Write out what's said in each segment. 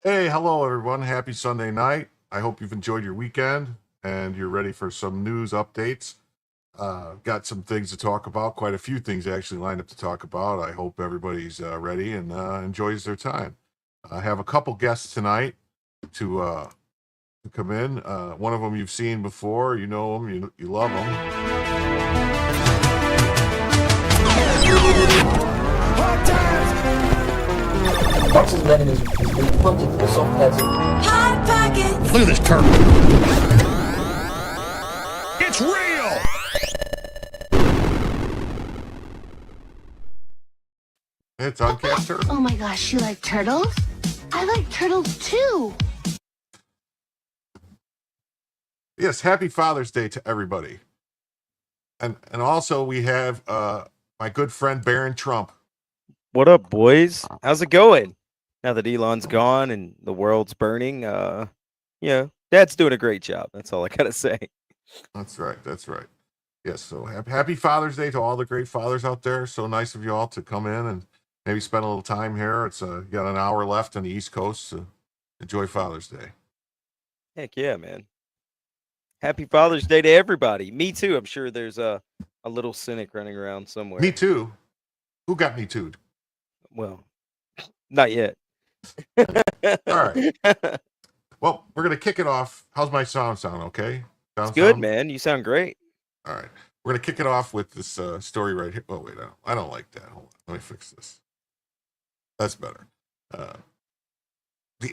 Hey, hello everyone. Happy Sunday night. I hope you've enjoyed your weekend and you're ready for some news updates. Got some things to talk about, quite a few things actually lined up to talk about. I hope everybody's ready and enjoys their time. I have a couple guests tonight to come in. One of them you've seen before. You know them, you love them. Box's venom is being hunted for soft heads. Hot pockets! Look at this turtle. It's real! It's Uncast Turtle. Oh my gosh, you like turtles? I like turtles too. Yes, happy Father's Day to everybody. And also we have my good friend Barron Trump. What up, boys? How's it going? Now that Elon's gone and the world's burning, Dad's doing a great job. That's all I gotta say. That's right. Yes, so happy Father's Day to all the great fathers out there. So nice of you all to come in and maybe spend a little time here. It's you got an hour left on the East Coast, so enjoy Father's Day. Heck yeah, man. Happy Father's Day to everybody. Me too. I'm sure there's a little cynic running around somewhere. Me too. Who got me too'd? Well, not yet. All right. Well, we're gonna kick it off. How's my sound okay? It's good, man. You sound great. All right. We're gonna kick it off with this story right here. Oh wait, I don't like that. Hold on. Let me fix this. That's better. The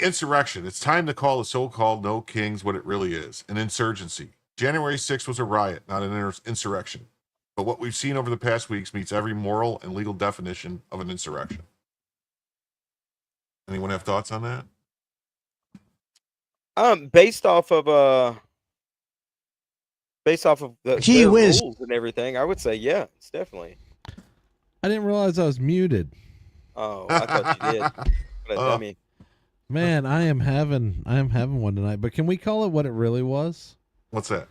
insurrection. It's time to call the so-called No Kings what it really is: an insurgency. January 6th was a riot, not an insurrection. But what we've seen over the past weeks meets every moral and legal definition of an insurrection. Anyone have thoughts on that? Based off of Gee their whiz. rules and everything, I would say yeah, it's definitely. I didn't realize I was muted. Oh, I thought you did. What a dummy. Man, I am having one tonight. But can we call it what it really was? What's that?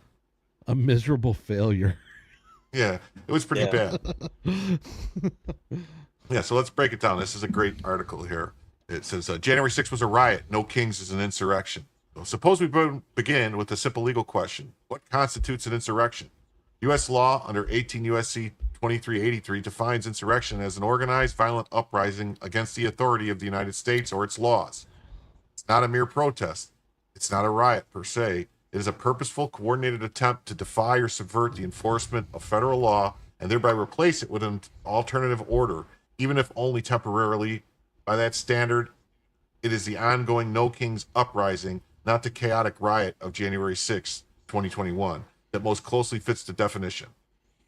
A miserable failure. Yeah, it was pretty bad. Yeah, so let's break it down. This is a great article here. It says, January 6th was a riot. No Kings is an insurrection. So suppose we begin with a simple legal question. What constitutes an insurrection? U.S. law under 18 U.S.C. 2383 defines insurrection as an organized, violent uprising against the authority of the United States or its laws. It's not a mere protest. It's not a riot per se. It is a purposeful, coordinated attempt to defy or subvert the enforcement of federal law and thereby replace it with an alternative order, even if only temporarily. By that standard, it is the ongoing No Kings uprising, not the chaotic riot of January 6th, 2021, that most closely fits the definition.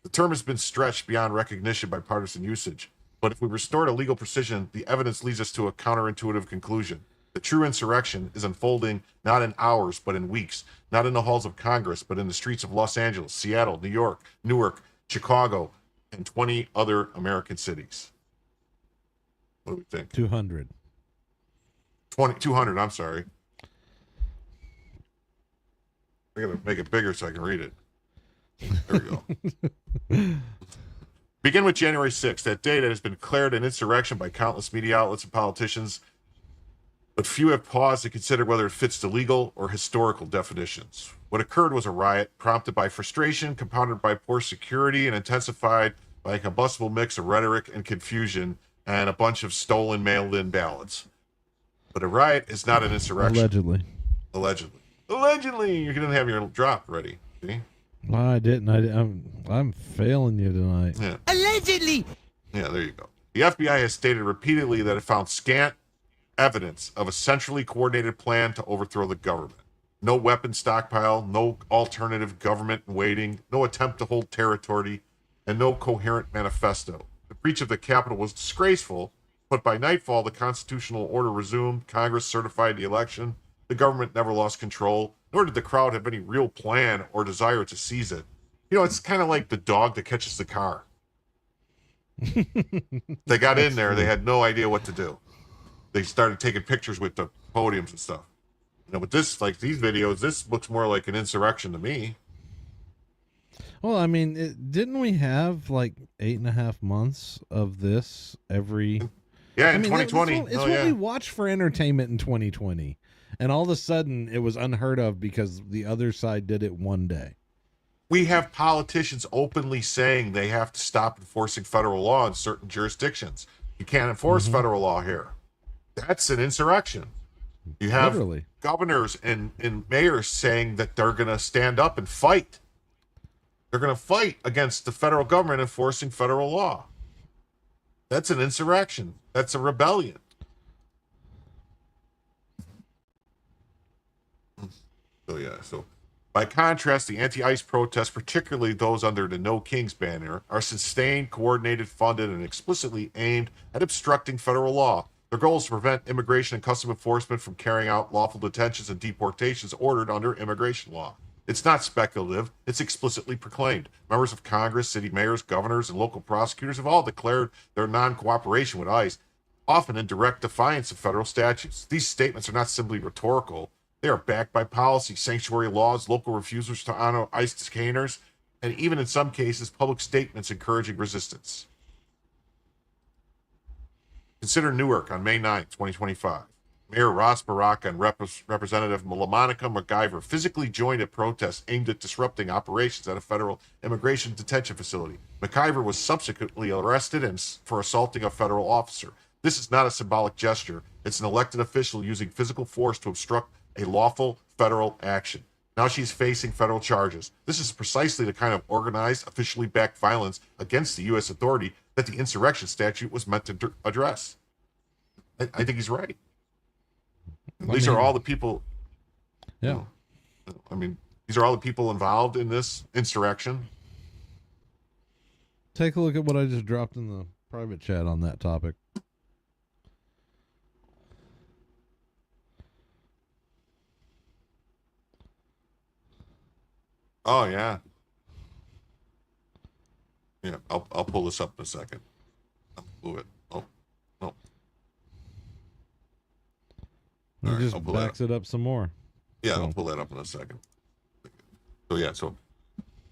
The term has been stretched beyond recognition by partisan usage, but if we restore to legal precision, the evidence leads us to a counterintuitive conclusion. The true insurrection is unfolding not in hours, but in weeks, not in the halls of Congress, but in the streets of Los Angeles, Seattle, New York, Newark, Chicago, and 20 other American cities. What do we think? 200. 200, I'm sorry. I gotta make it bigger so I can read it. There we go. Begin with January 6th, that day that has been declared an insurrection by countless media outlets and politicians, but few have paused to consider whether it fits the legal or historical definitions. What occurred was a riot prompted by frustration, compounded by poor security, and intensified by a combustible mix of rhetoric and confusion and a bunch of stolen mailed-in ballots. But a riot is not an insurrection. Allegedly. Allegedly, you didn't have your drop ready. See? Well, I didn't. I'm failing you tonight. Yeah. Allegedly. Yeah, there you go. The FBI has stated repeatedly that it found scant evidence of a centrally coordinated plan to overthrow the government. No weapon stockpile, no alternative government in waiting, no attempt to hold territory, and no coherent manifesto. The breach of the Capitol was disgraceful, but by nightfall, the constitutional order resumed. Congress certified the election. The government never lost control, nor did the crowd have any real plan or desire to seize it. You know, it's kind of like the dog that catches the car. They got in there. They had no idea what to do. They started taking pictures with the podiums and stuff. You know, but this, like these videos, this looks more like an insurrection to me. Well, I mean, didn't we have like 8.5 months of this every? Yeah, I in mean, 2020. It's what we watched for entertainment in 2020. And all of a sudden, it was unheard of because the other side did it one day. We have politicians openly saying they have to stop enforcing federal law in certain jurisdictions. You can't enforce federal law here. That's an insurrection. You have Literally. governors and mayors saying that they're going to stand up and fight. They're going to fight against the federal government enforcing federal law. That's an insurrection. That's a rebellion. So by contrast, the anti-ICE protests, particularly those under the No Kings banner, are sustained, coordinated, funded, and explicitly aimed at obstructing federal law. Their goal is to prevent immigration and customs enforcement from carrying out lawful detentions and deportations ordered under immigration law. It's not speculative. It's explicitly proclaimed. Members of Congress, city mayors, governors, and local prosecutors have all declared their non-cooperation with ICE, often in direct defiance of federal statutes. These statements are not simply rhetorical. They are backed by policy, sanctuary laws, local refusals to honor ICE detainers, and even in some cases, public statements encouraging resistance. Consider Newark on May 9, 2025. Mayor Ross Baraka and Representative LaMonica MacGyver physically joined a protest aimed at disrupting operations at a federal immigration detention facility. MacGyver was subsequently arrested for assaulting a federal officer. This is not a symbolic gesture. It's an elected official using physical force to obstruct a lawful federal action. Now she's facing federal charges. This is precisely the kind of organized, officially backed violence against the U.S. authority that the insurrection statute was meant to address. I think he's right. These are all the people. Yeah. I mean, these are all the people involved in this insurrection. Take a look at what I just dropped in the private chat on that topic. Oh yeah. Yeah, I'll pull this up in a second. I'll move it. Oh, no. It All right, just I'll pull that backs it up some more. Yeah, So- I'll pull that up in a second. So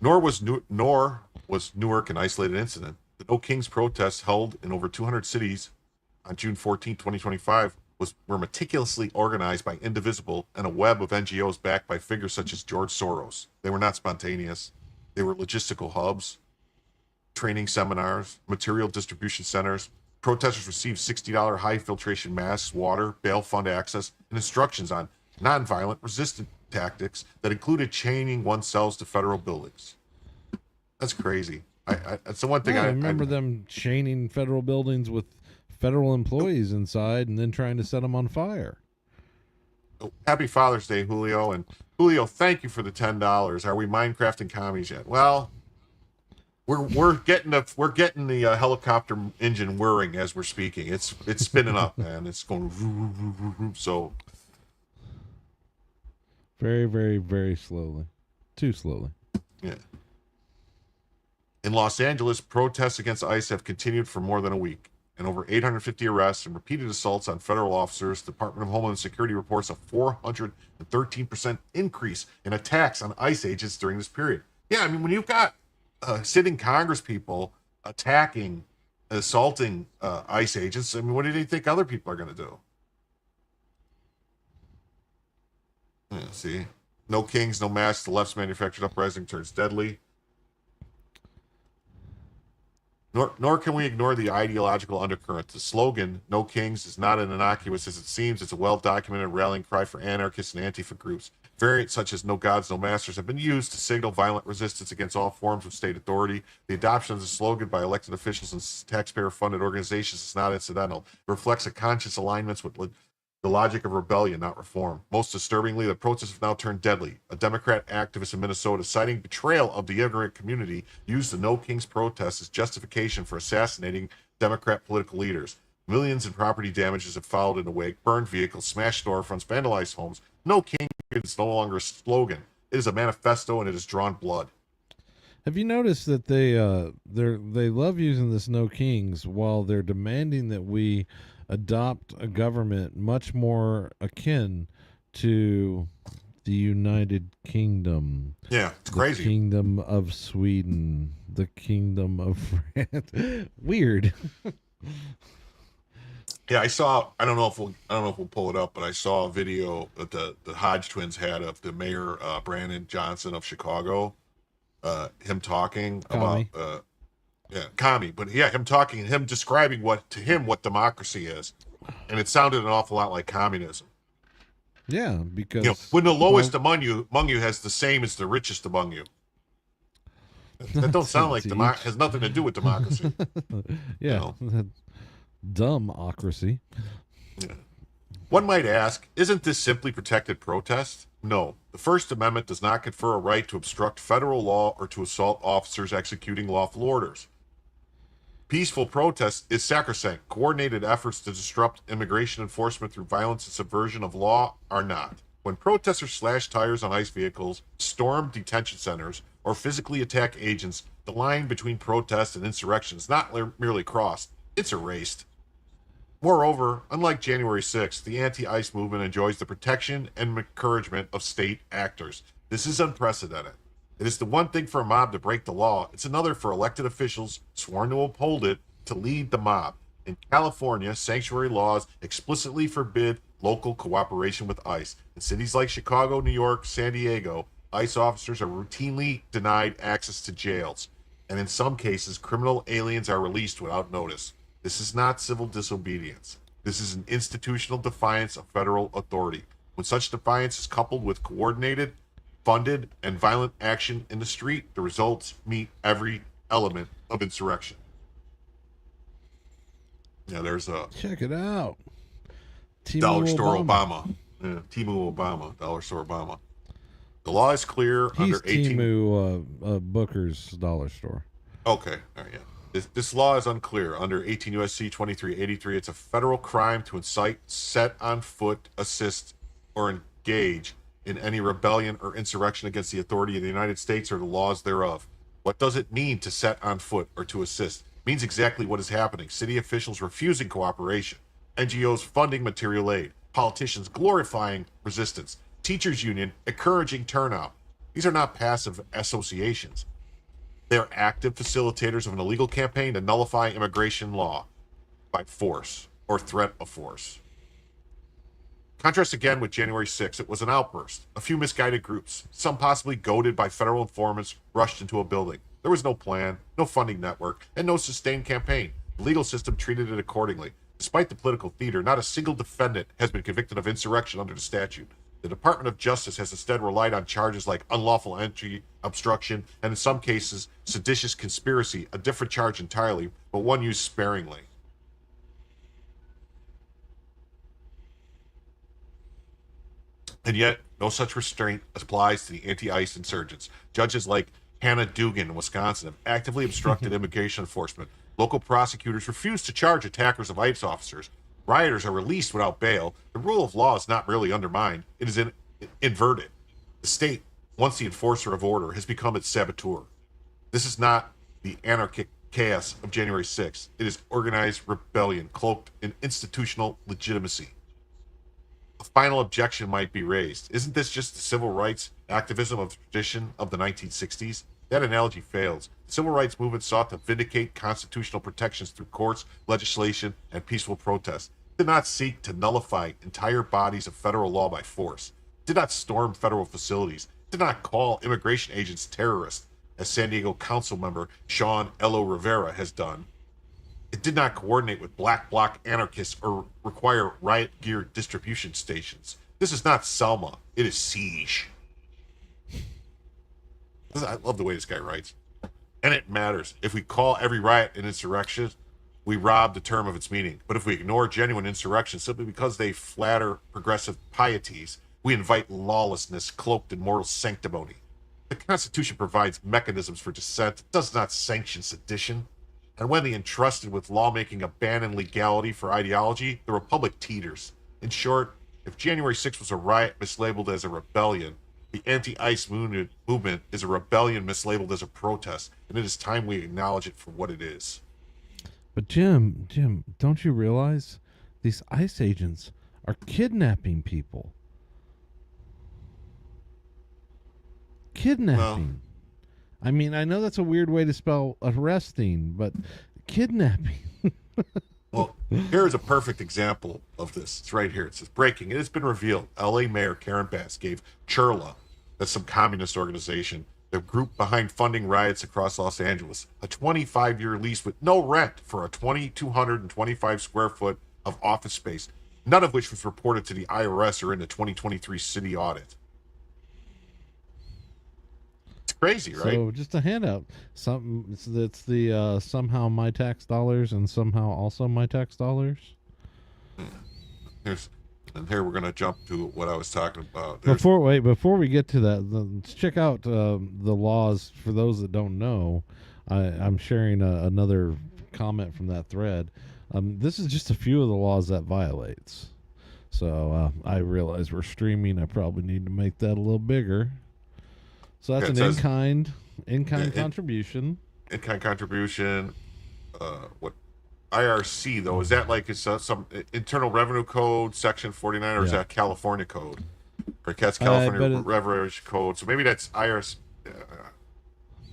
nor was Newark an isolated incident. The No Kings protests held in over 200 cities on June 14, 2025 were meticulously organized by Indivisible and a web of NGOs backed by figures such as George Soros. They were not spontaneous. They were logistical hubs, training seminars, material distribution centers. Protesters received $60 high filtration masks, water, bail fund access, and instructions on nonviolent resistance tactics that included chaining oneself to federal buildings. That's crazy. That's the one thing I remember them chaining federal buildings with federal employees inside and then trying to set them on fire. Happy Father's Day, Julio. And Julio, thank you for the $10. Are we Minecrafting commies yet? Well, we're getting the helicopter engine whirring as we're speaking. It's spinning up, man. It's going so Very, very, very slowly. Too slowly. yeah. In Los Angeles, protests against ICE have continued for more than a week, and over 850 arrests and repeated assaults on federal officers. The Department of Homeland Security reports a 413% increase in attacks on ICE agents during this period. Yeah, I mean, when you've got sitting Congress people attacking, assaulting ICE agents, I mean, what do you think other people are going to do? Yeah, see, no kings, no masks. The left's manufactured uprising turns deadly. Nor can we ignore the ideological undercurrent. The slogan, "No Kings," is not as innocuous as it seems. It's a well-documented rallying cry for anarchists and Antifa groups. Variants such as "No Gods, No Masters" have been used to signal violent resistance against all forms of state authority. The adoption of the slogan by elected officials and taxpayer-funded organizations is not incidental. It reflects a conscious alignment with the logic of rebellion, not reform. Most disturbingly, the protests have now turned deadly. A Democrat activist in Minnesota, citing betrayal of the immigrant community, used the No Kings protests as justification for assassinating Democrat political leaders. Millions in property damages have followed in the wake. Burned vehicles, smashed storefronts, vandalized homes. No King is no longer a slogan. It is a manifesto, and it has drawn blood. Have you noticed that they love using this "No Kings" while they're demanding that we adopt a government much more akin to the United Kingdom? Yeah, it's crazy. The Kingdom of Sweden, the Kingdom of France. Weird. Yeah, I don't know if we'll pull it up, but I saw a video that the Hodge twins had of the mayor Brandon Johnson of Chicago, him talking Commie. about commie, but yeah, him describing what democracy is, and it sounded an awful lot like communism. Yeah, because when the lowest among you has the same as the richest among you. That don't sound like has nothing to do with democracy. Yeah, dumbocracy. Yeah. One might ask, isn't this simply protected protest? No. The First Amendment does not confer a right to obstruct federal law or to assault officers executing lawful orders. Peaceful protest is sacrosanct. Coordinated efforts to disrupt immigration enforcement through violence and subversion of law are not. When protesters slash tires on ICE vehicles, storm detention centers, or physically attack agents, the line between protest and insurrection is not merely crossed, it's erased. Moreover, unlike January 6th, the anti-ICE movement enjoys the protection and encouragement of state actors. This is unprecedented. It is the one thing for a mob to break the law. It's another for elected officials sworn to uphold it to lead the mob. In California, sanctuary laws explicitly forbid local cooperation with ICE. In cities like Chicago, New York, San Diego, ICE officers are routinely denied access to jails. And in some cases, criminal aliens are released without notice. This is not civil disobedience. This is an institutional defiance of federal authority. When such defiance is coupled with coordinated, funded, and violent action in the street, the results meet every element of insurrection. Yeah, there's a Check it out. Dollar Store Obama. Yeah, Timu Obama, Dollar Store Obama. The law is clear He's under 18. Timu Booker's dollar store. Okay, all right, yeah. This law is unclear. Under 18 U.S.C. 2383, it's a federal crime to incite, set on foot, assist, or engage in any rebellion or insurrection against the authority of the United States or the laws thereof. What does it mean to set on foot or to assist? It means exactly what is happening. City officials refusing cooperation. NGOs funding material aid. Politicians glorifying resistance. Teachers union encouraging turnout. These are not passive associations. They are active facilitators of an illegal campaign to nullify immigration law by force or threat of force. Contrast again with January 6th. It was an outburst. A few misguided groups, some possibly goaded by federal informants, rushed into a building. There was no plan, no funding network, and no sustained campaign. The legal system treated it accordingly. Despite the political theater, not a single defendant has been convicted of insurrection under the statute. The Department of Justice has instead relied on charges like unlawful entry, obstruction, and in some cases, seditious conspiracy, a different charge entirely, but one used sparingly. And yet, no such restraint applies to the anti-ICE insurgents. Judges like Hannah Dugan in Wisconsin have actively obstructed immigration enforcement. Local prosecutors refuse to charge attackers of ICE officers. Rioters are released without bail. The rule of law is not merely undermined, it is inverted. The state, once the enforcer of order, has become its saboteur. This is not the anarchic chaos of January 6th. It is organized rebellion cloaked in institutional legitimacy. A final objection might be raised. Isn't this just the civil rights activism of the tradition of the 1960s? That analogy fails. The civil rights movement sought to vindicate constitutional protections through courts, legislation, and peaceful protest. It did not seek to nullify entire bodies of federal law by force. It did not storm federal facilities. It did not call immigration agents terrorists, as San Diego Council member Sean Elo Rivera has done. It did not coordinate with black bloc anarchists or require riot gear distribution stations. This is not Selma. It is siege. I love the way this guy writes. And it matters. If we call every riot an insurrection, we rob the term of its meaning. But if we ignore genuine insurrection simply because they flatter progressive pieties, we invite lawlessness cloaked in moral sanctimony. The Constitution provides mechanisms for dissent. It does not sanction sedition. And when the entrusted with lawmaking abandon legality for ideology, the Republic teeters. In short, if January 6th was a riot mislabeled as a rebellion, the anti-ICE movement is a rebellion mislabeled as a protest, and it is time we acknowledge it for what it is. But Jim, don't you realize these ICE agents are kidnapping people? Kidnapping. I mean, I know that's a weird way to spell arresting, but kidnapping. Well, here is a perfect example of this. It's right here. It says, breaking. It has been revealed. L.A. Mayor Karen Bass gave Churla, that's some communist organization, the group behind funding riots across Los Angeles, a 25-year lease with no rent for a 2,225 square foot of office space, none of which was reported to the IRS or in the 2023 city audit. Crazy, right? So just a handout. It's the somehow my tax dollars and somehow also my tax dollars. Here we're gonna jump to what I was talking about. Before we get to that, let's check out the laws for those that don't know. I'm sharing another comment from that thread. This is just a few of the laws that violates. So I realize we're streaming. I probably need to make that a little bigger. So that's an in-kind contribution. In-kind contribution. What IRC though? Is that like it's some Internal Revenue Code Section 49, or is that California Code? Or that's California Revenue Code. So maybe that's IRC.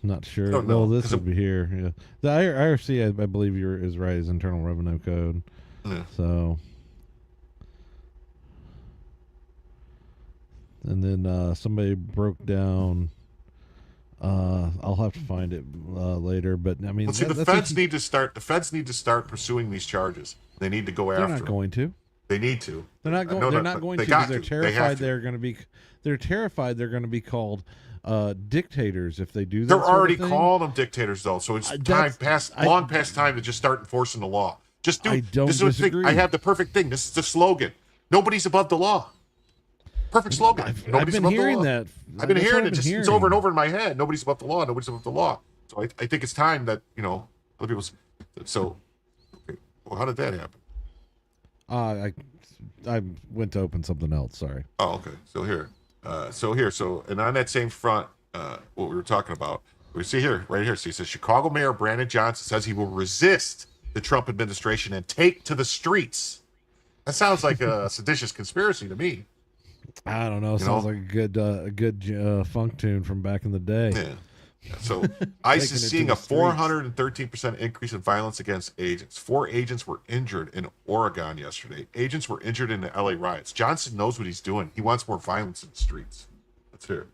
Not sure. Well, this will be here. Yeah, the IRC, I believe is right. Is Internal Revenue Code. Yeah. So. And then somebody broke down. I'll have to find it later, but I mean, the feds need to start. The feds need to start pursuing these charges. They need to go after. They're not going to. They need to. They're not going. They're not going to because they're terrified. They're going to be. They're terrified. They're going to be called dictators if they do that. They're already calling them dictators, though. So it's long past time to just start enforcing the law. Just do. I don't disagree. I have the perfect thing. This is the slogan. Nobody's above the law. Perfect slogan. I've been hearing that. I've been hearing it. It's over and over in my head. Nobody's above the law. Nobody's above the law. So I think it's time that other people. So, okay. Well, how did that happen? I went to open something else. Sorry. Oh, okay. So and on that same front, what we were talking about, we see here, right here. So he says Chicago Mayor Brandon Johnson says he will resist the Trump administration and take to the streets. That sounds like a seditious conspiracy to me. I don't know. Sounds like a good funk tune from back in the day. Yeah. So ICE is seeing a 413% increase in violence against agents. 4 agents were injured in Oregon yesterday. Agents were injured in the LA riots. Johnson knows what he's doing. He wants more violence in the streets. Let's hear it.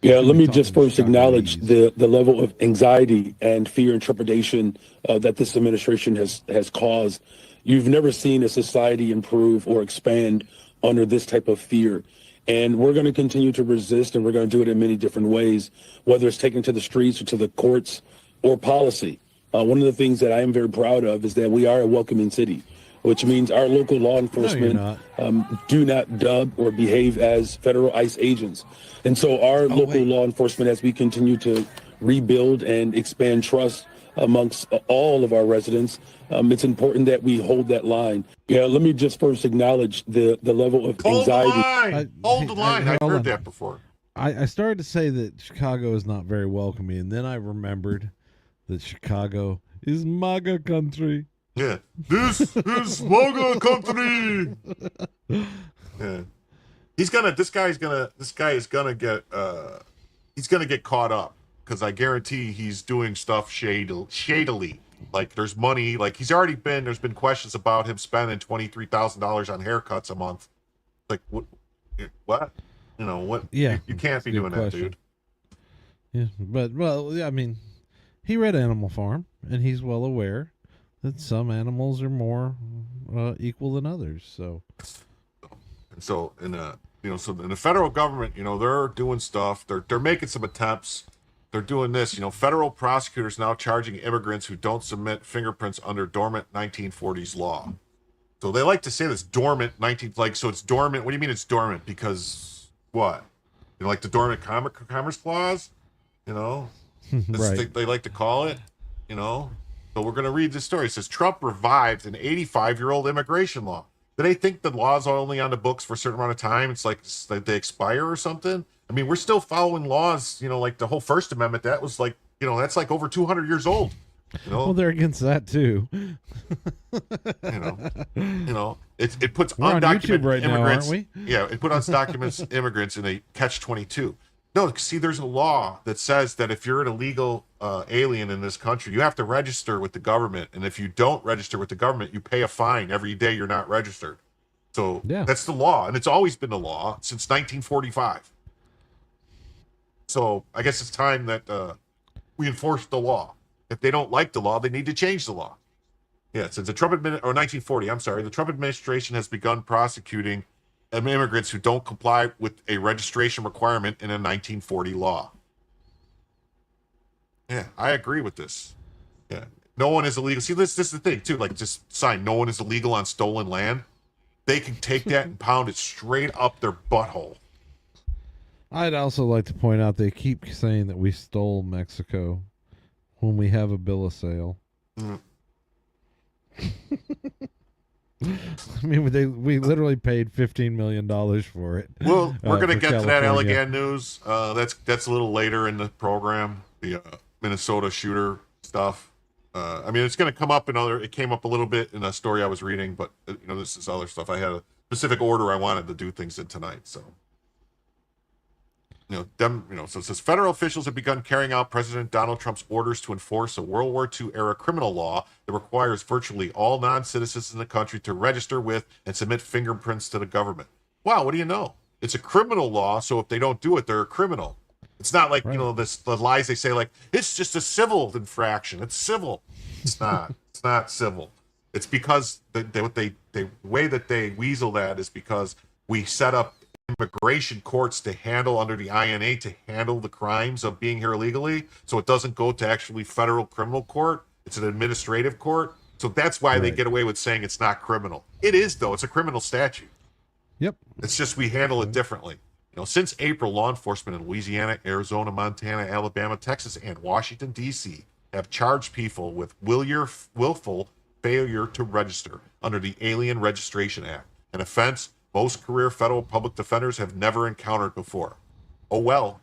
Yeah, let me just first acknowledge the level of anxiety and fear and trepidation that this administration has caused. You've never seen a society improve or expand under this type of fear. And we're going to continue to resist, and we're going to do it in many different ways, whether it's taken to the streets or to the courts or policy. One of the things that I am very proud of is that we are a welcoming city. which means our local law No, you're enforcement not. do not dub or behave as federal ICE agents. And so our local wait. law enforcement, as we continue to rebuild and expand trust amongst all of our residents, it's important that we hold that line. Yeah, let me just first acknowledge the level of Hold the anxiety. line. Hold the line. I've hold heard on. that before. I started to say that Chicago is not very welcoming, and then I remembered that Chicago is MAGA country. Yeah. This is MAGA country. Yeah. This guy is gonna get he's gonna get caught up, because I guarantee he's doing stuff shadily. Like, there's money, like there's been questions about him spending $23,000 on haircuts a month. Like, what? You know what? Yeah, you can't be doing that, dude. Yeah, but I mean, he read Animal Farm, and he's well aware that some animals are more equal than others. So in the federal government, they're doing stuff. They're making some attempts. They're doing this. Federal prosecutors now charging immigrants who don't submit fingerprints under dormant 1940s law. So they like to say this dormant so it's dormant. What do you mean it's dormant? Because what? Like the dormant commerce clause? right. They like to call it. So we're going to read this story. It says Trump revived an 85-year-old immigration law. Do they think the laws are only on the books for a certain amount of time? It's like they expire or something? I mean, we're still following laws, like the whole First Amendment. That was like, that's like over 200 years old. Well, they're against that too. It puts We're on YouTube undocumented right now, immigrants. aren't we? Yeah, it put undocumented immigrants in a catch-22. No, see, there's a law that says that if you're an illegal alien in this country, you have to register with the government, and if you don't register with the government, you pay a fine every day you're not registered. So that's the law, and it's always been the law since 1945. So I guess it's time that we enforce the law. If they don't like the law, they need to change the law. Yeah, since the Trump 1940, the Trump administration has begun prosecuting immigrants who don't comply with a registration requirement in a 1940 law. Yeah, I agree with this. Yeah, no one is illegal. See, this is the thing too. Like, just sign no one is illegal on stolen land. They can take that and pound it straight up their butthole. I'd also like to point out they keep saying that we stole Mexico when we have a bill of sale. Mm. I mean, we literally paid $15 million for it. Well, we're going to get to that California. Allegan news. That's a little later in the program. The Minnesota shooter stuff. I mean, it's going to come up it came up a little bit in a story I was reading, but this is other stuff. I had a specific order I wanted to do things in tonight, so. So it says federal officials have begun carrying out President Donald Trump's orders to enforce a World War II era criminal law that requires virtually all non-citizens in the country to register with and submit fingerprints to the government. Wow, what do you know? It's a criminal law, so if they don't do it, they're a criminal. It's not like, right. The lies they say, like, it's just a civil infraction. It's civil. It's not. It's not civil. It's because the way that they weasel that is because we set up immigration courts to handle under the INA to handle the crimes of being here illegally, so it doesn't go to actually federal criminal court. It's an administrative court, so that's why they get away with saying it's not criminal. It is, though. It's a criminal statute. Yep. It's just we handle it differently. Since April, law enforcement in Louisiana, Arizona, Montana, Alabama, Texas, and Washington, D.C. have charged people with willful failure to register under the Alien Registration Act, an offense most career federal public defenders have never encountered before. Oh well.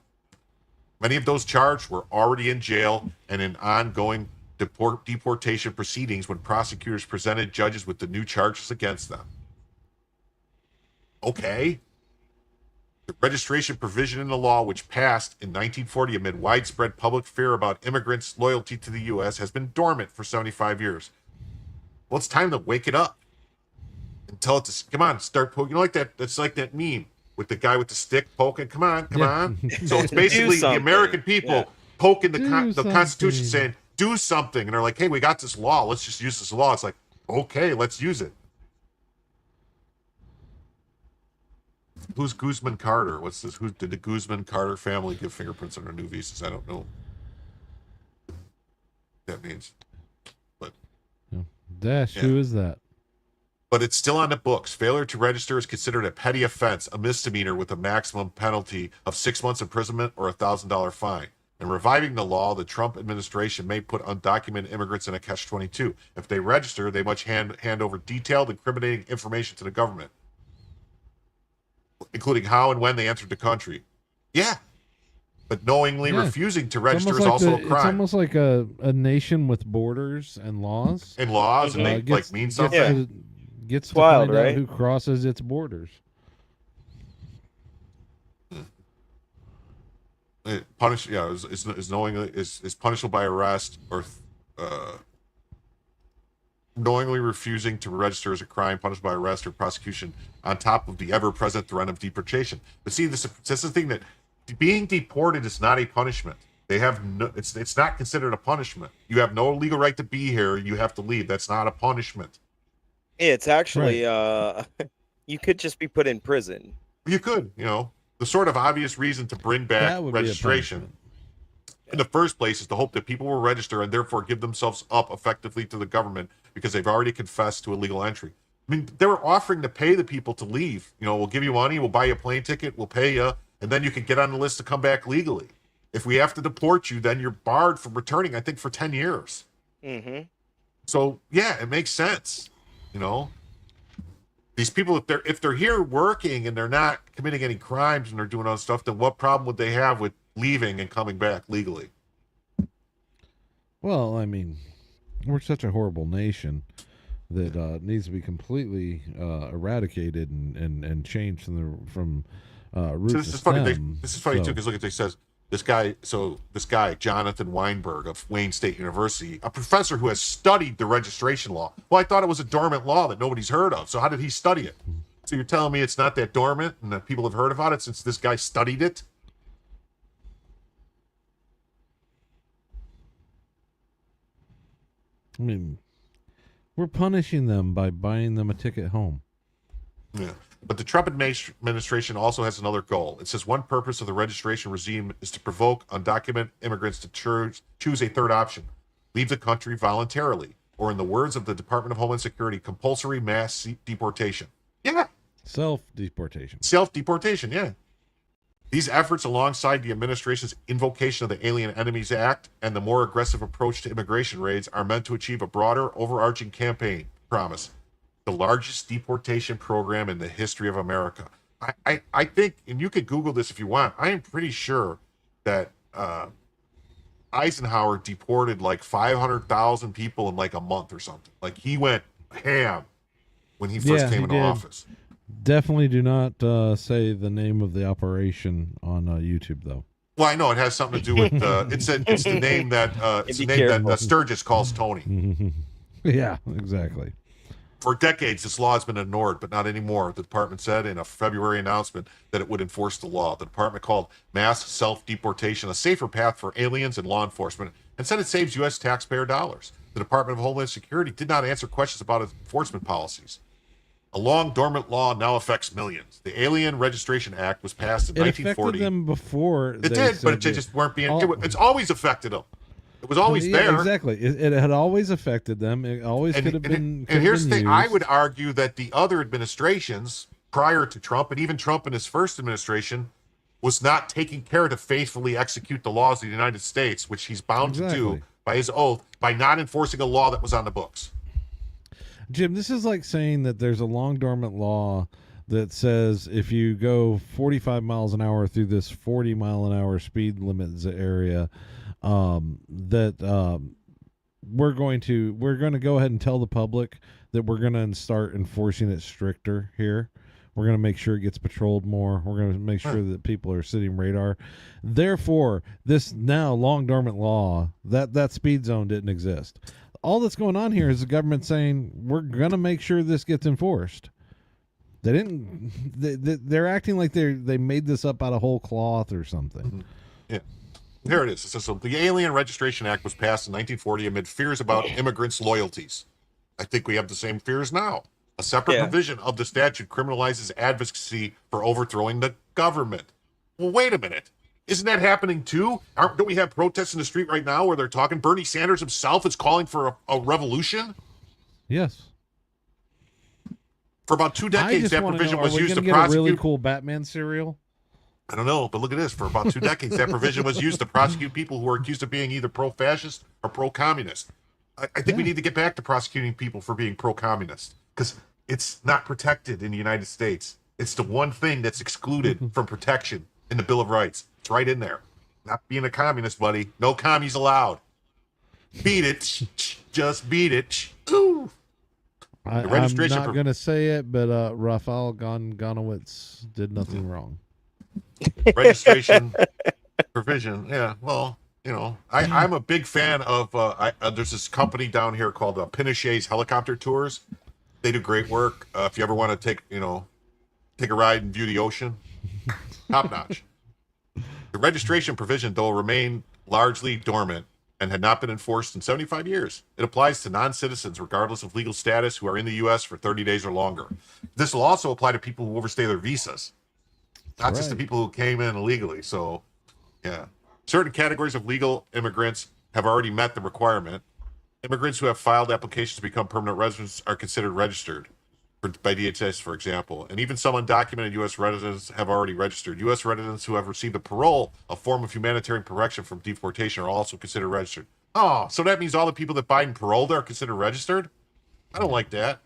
Many of those charged were already in jail and in ongoing deportation proceedings when prosecutors presented judges with the new charges against them. Okay. The registration provision in the law, which passed in 1940 amid widespread public fear about immigrants' loyalty to the U.S., has been dormant for 75 years. Well, it's time to wake it up. And tell it to come on, start poking. Like that. That's like that meme with the guy with the stick poking. Come on. So it's basically the American people poking the Constitution, saying do something, and they're like, "Hey, we got this law. Let's just use this law." It's like, okay, let's use it. Who's Guzman Carter? What's this? Who did the Guzman Carter family give fingerprints on their new visas? I don't know what that means. But Dash, who is that? but it's still on the books. Failure to register is considered a petty offense, a misdemeanor with a maximum penalty of 6 months imprisonment or $1,000 fine. In reviving the law, the Trump administration may put undocumented immigrants in a catch-22. If they register, they must hand over detailed, incriminating information to the government, including how and when they entered the country. Yeah, but knowingly refusing to register is also a crime. It's almost like a nation with borders and laws. And laws, and they mean something. Gets to wild, find out right? who crosses its borders. Punish, is knowingly is punishable by arrest, or knowingly refusing to register as a crime, punishable by arrest or prosecution, on top of the ever-present threat of deportation. But see, this is the thing, that being deported is not a punishment. They have no, it's not considered a punishment. You have no legal right to be here. You have to leave. That's not a punishment. It's actually you could just be put in prison. You could, the sort of obvious reason to bring back registration in the first place is the hope that people will register and therefore give themselves up effectively to the government because they've already confessed to illegal entry. I mean, they were offering to pay the people to leave. We'll give you money, we'll buy you a plane ticket, we'll pay you, and then you can get on the list to come back legally. If we have to deport you, then you're barred from returning, I think, for 10 years. Mm-hmm. So, yeah, it makes sense. These people, if they're here working and they're not committing any crimes and they're doing other stuff, then what problem would they have with leaving and coming back legally? Well, I mean, we're such a horrible nation that needs to be completely eradicated and changed from root So to this is stem. funny. This is funny too, because look at this. It says this guy Jonathan Weinberg of Wayne State University, a professor who has studied the registration law. Well, I thought it was a dormant law that nobody's heard of. So how did he study it? So you're telling me it's not that dormant and that people have heard about it since this guy studied it? I mean, we're punishing them by buying them a ticket home. Yeah. But the Trump administration also has another goal. It says one purpose of the registration regime is to provoke undocumented immigrants to choose a third option: leave the country voluntarily, or in the words of the Department of Homeland Security, compulsory mass deportation. Yeah. Self-deportation. Self-deportation, yeah. These efforts, alongside the administration's invocation of the Alien Enemies Act and the more aggressive approach to immigration raids, are meant to achieve a broader, overarching campaign promise: the largest deportation program in the history of America. I think, and you could Google this if you want, I am pretty sure that Eisenhower deported like 500,000 people in like a month or something. Like, he went ham when he first came into office. Definitely do not say the name of the operation on YouTube, though. Well, I know it has something to do with it's the name that Sturgis calls Tony. Yeah, exactly. For decades, this law has been ignored, but not anymore. The department said in a February announcement that it would enforce the law. The department called mass self-deportation a safer path for aliens and law enforcement, and said it saves U.S. taxpayer dollars. The Department of Homeland Security did not answer questions about its enforcement policies. A long dormant law now affects millions. The Alien Registration Act was passed in 1940. It affected them before. It did, but it just weren't being. It's always affected them. It was always there. Exactly. It had always affected them. It always could have been. And here's the thing: I would argue that the other administrations prior to Trump, and even Trump in his first administration, was not taking care to faithfully execute the laws of the United States, which he's bound to do by his oath, by not enforcing a law that was on the books. Jim, this is like saying that there's a long dormant law that says if you go 45 miles an hour through this 40 mile an hour speed limit area, that we're going to go ahead and tell the public that we're going to start enforcing it stricter here. We're going to make sure it gets patrolled more. We're going to make sure that people are sitting radar. Therefore, this now long dormant law, that speed zone didn't exist. All that's going on here is the government saying we're going to make sure this gets enforced. They didn't. They're acting like they made this up out of whole cloth or something. Yeah. Here it is. It says, so the Alien Registration Act was passed in 1940 amid fears about immigrants' loyalties. I think we have the same fears now. A separate provision of the statute criminalizes advocacy for overthrowing the government. Well, wait a minute. Isn't that happening too? Don't we have protests in the street right now where they're talking? Bernie Sanders himself is calling for a revolution. Yes. For about 2 I decades, just that want to provision know, was are we used going to to get a prosecute. really cool Batman cereal? I don't know, but look at this. For about 2 decades, that provision was used to prosecute people who were accused of being either pro-fascist or pro-communist. I think we need to get back to prosecuting people for being pro-communist because it's not protected in the United States. It's the one thing that's excluded from protection in the Bill of Rights. It's right in there. Not being a communist, buddy. No commies allowed. Beat it. Just beat it. Ooh. I'm registration not going to say it, but Raphael Gonowitz did nothing wrong. Registration provision. Yeah, well, I'm a big fan of, there's this company down here called Pinochet's Helicopter Tours. They do great work. If you ever want to take a ride and view the ocean, top notch. The registration provision, though, remained largely dormant and had not been enforced in 75 years. It applies to non-citizens, regardless of legal status, who are in the U.S. for 30 days or longer. This will also apply to people who overstay their visas, not just the people who came in illegally. So, yeah. Certain categories of legal immigrants have already met the requirement. Immigrants who have filed applications to become permanent residents are considered registered by DHS, for example. And even some undocumented U.S. residents have already registered. U.S. residents who have received a parole, a form of humanitarian protection from deportation, are also considered registered. Oh, so that means all the people that Biden paroled are considered registered? I don't like that.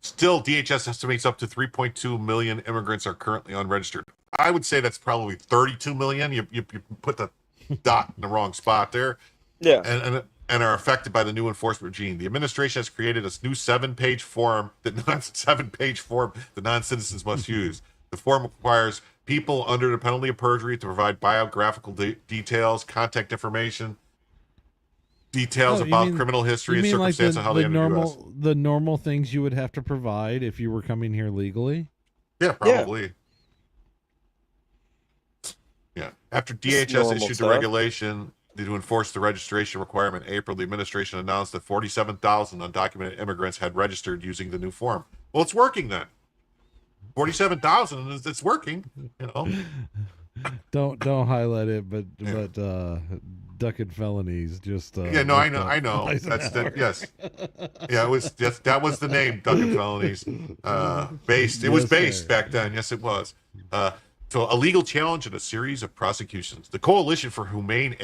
Still, DHS estimates up to 3.2 million immigrants are currently unregistered. I would say that's probably 32 million. You put the dot in the wrong spot there. Yeah. And are affected by the new enforcement regime. The administration has created a new 7-page form that the non-citizens must use. The form requires people under the penalty of perjury to provide biographical details, contact information, details about criminal history and circumstance of how they entered the U.S. The normal things you would have to provide if you were coming here legally? Yeah, probably. Yeah. After DHS issued the regulation to enforce the registration requirement in April, the administration announced that 47,000 undocumented immigrants had registered using the new form. Well, it's working then. 47,000, it's working. Don't highlight it, but ducking felonies. Just I know. Yes. Yeah, that was the name, ducking felonies. It was based back then. Yes, it was. So a legal challenge and a series of prosecutions. The Coalition for Humane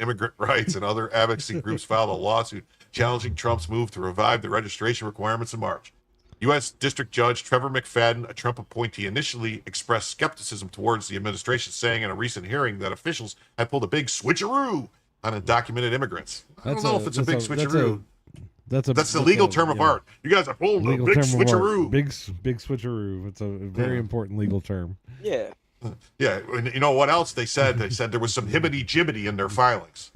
Immigrant Rights and other advocacy groups filed a lawsuit challenging Trump's move to revive the registration requirements in March. U.S. District Judge Trevor McFadden, a Trump appointee, initially expressed skepticism towards the administration, saying in a recent hearing that officials had pulled a big switcheroo on undocumented immigrants. I don't know if it's a big switcheroo. That's the legal term of art. You guys are pulled a big switcheroo. Big switcheroo. It's a very important legal term. Yeah. Yeah, and you know what else they said? They said there was some hibbity-jibbity in their filings.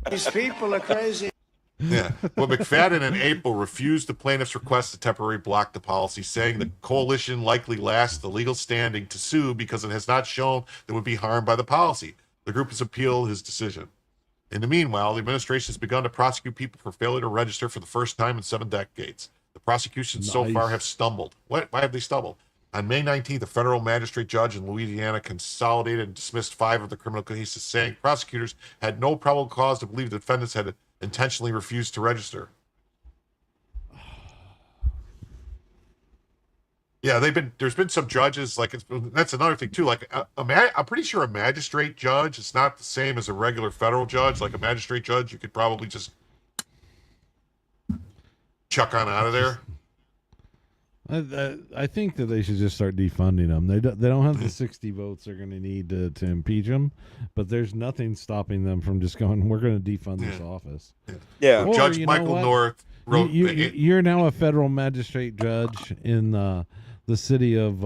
These people are crazy. Yeah. Well, McFadden in April refused the plaintiff's request to temporarily block the policy, saying the coalition likely lacks the legal standing to sue because it has not shown that it would be harmed by the policy. The group has appealed his decision. In the meanwhile, the administration has begun to prosecute people for failure to register for the first time in 7 decades. The prosecutions so far have stumbled. Why have they stumbled? On May 19th, a federal magistrate judge in Louisiana consolidated and dismissed 5 of the criminal cases, saying prosecutors had no probable cause to believe the defendants had intentionally refused to register. Yeah, there's been some judges, that's another thing too. I'm pretty sure a magistrate judge is not the same as a regular federal judge. Like a magistrate judge, you could probably just chuck on out of there. I think that they should just start defunding them. They don't have the 60 votes they're going to need to impeach them, but there's nothing stopping them from just going, we're going to defund this office. Yeah. Well, Judge Michael North wrote... You're now a federal magistrate judge in the city of...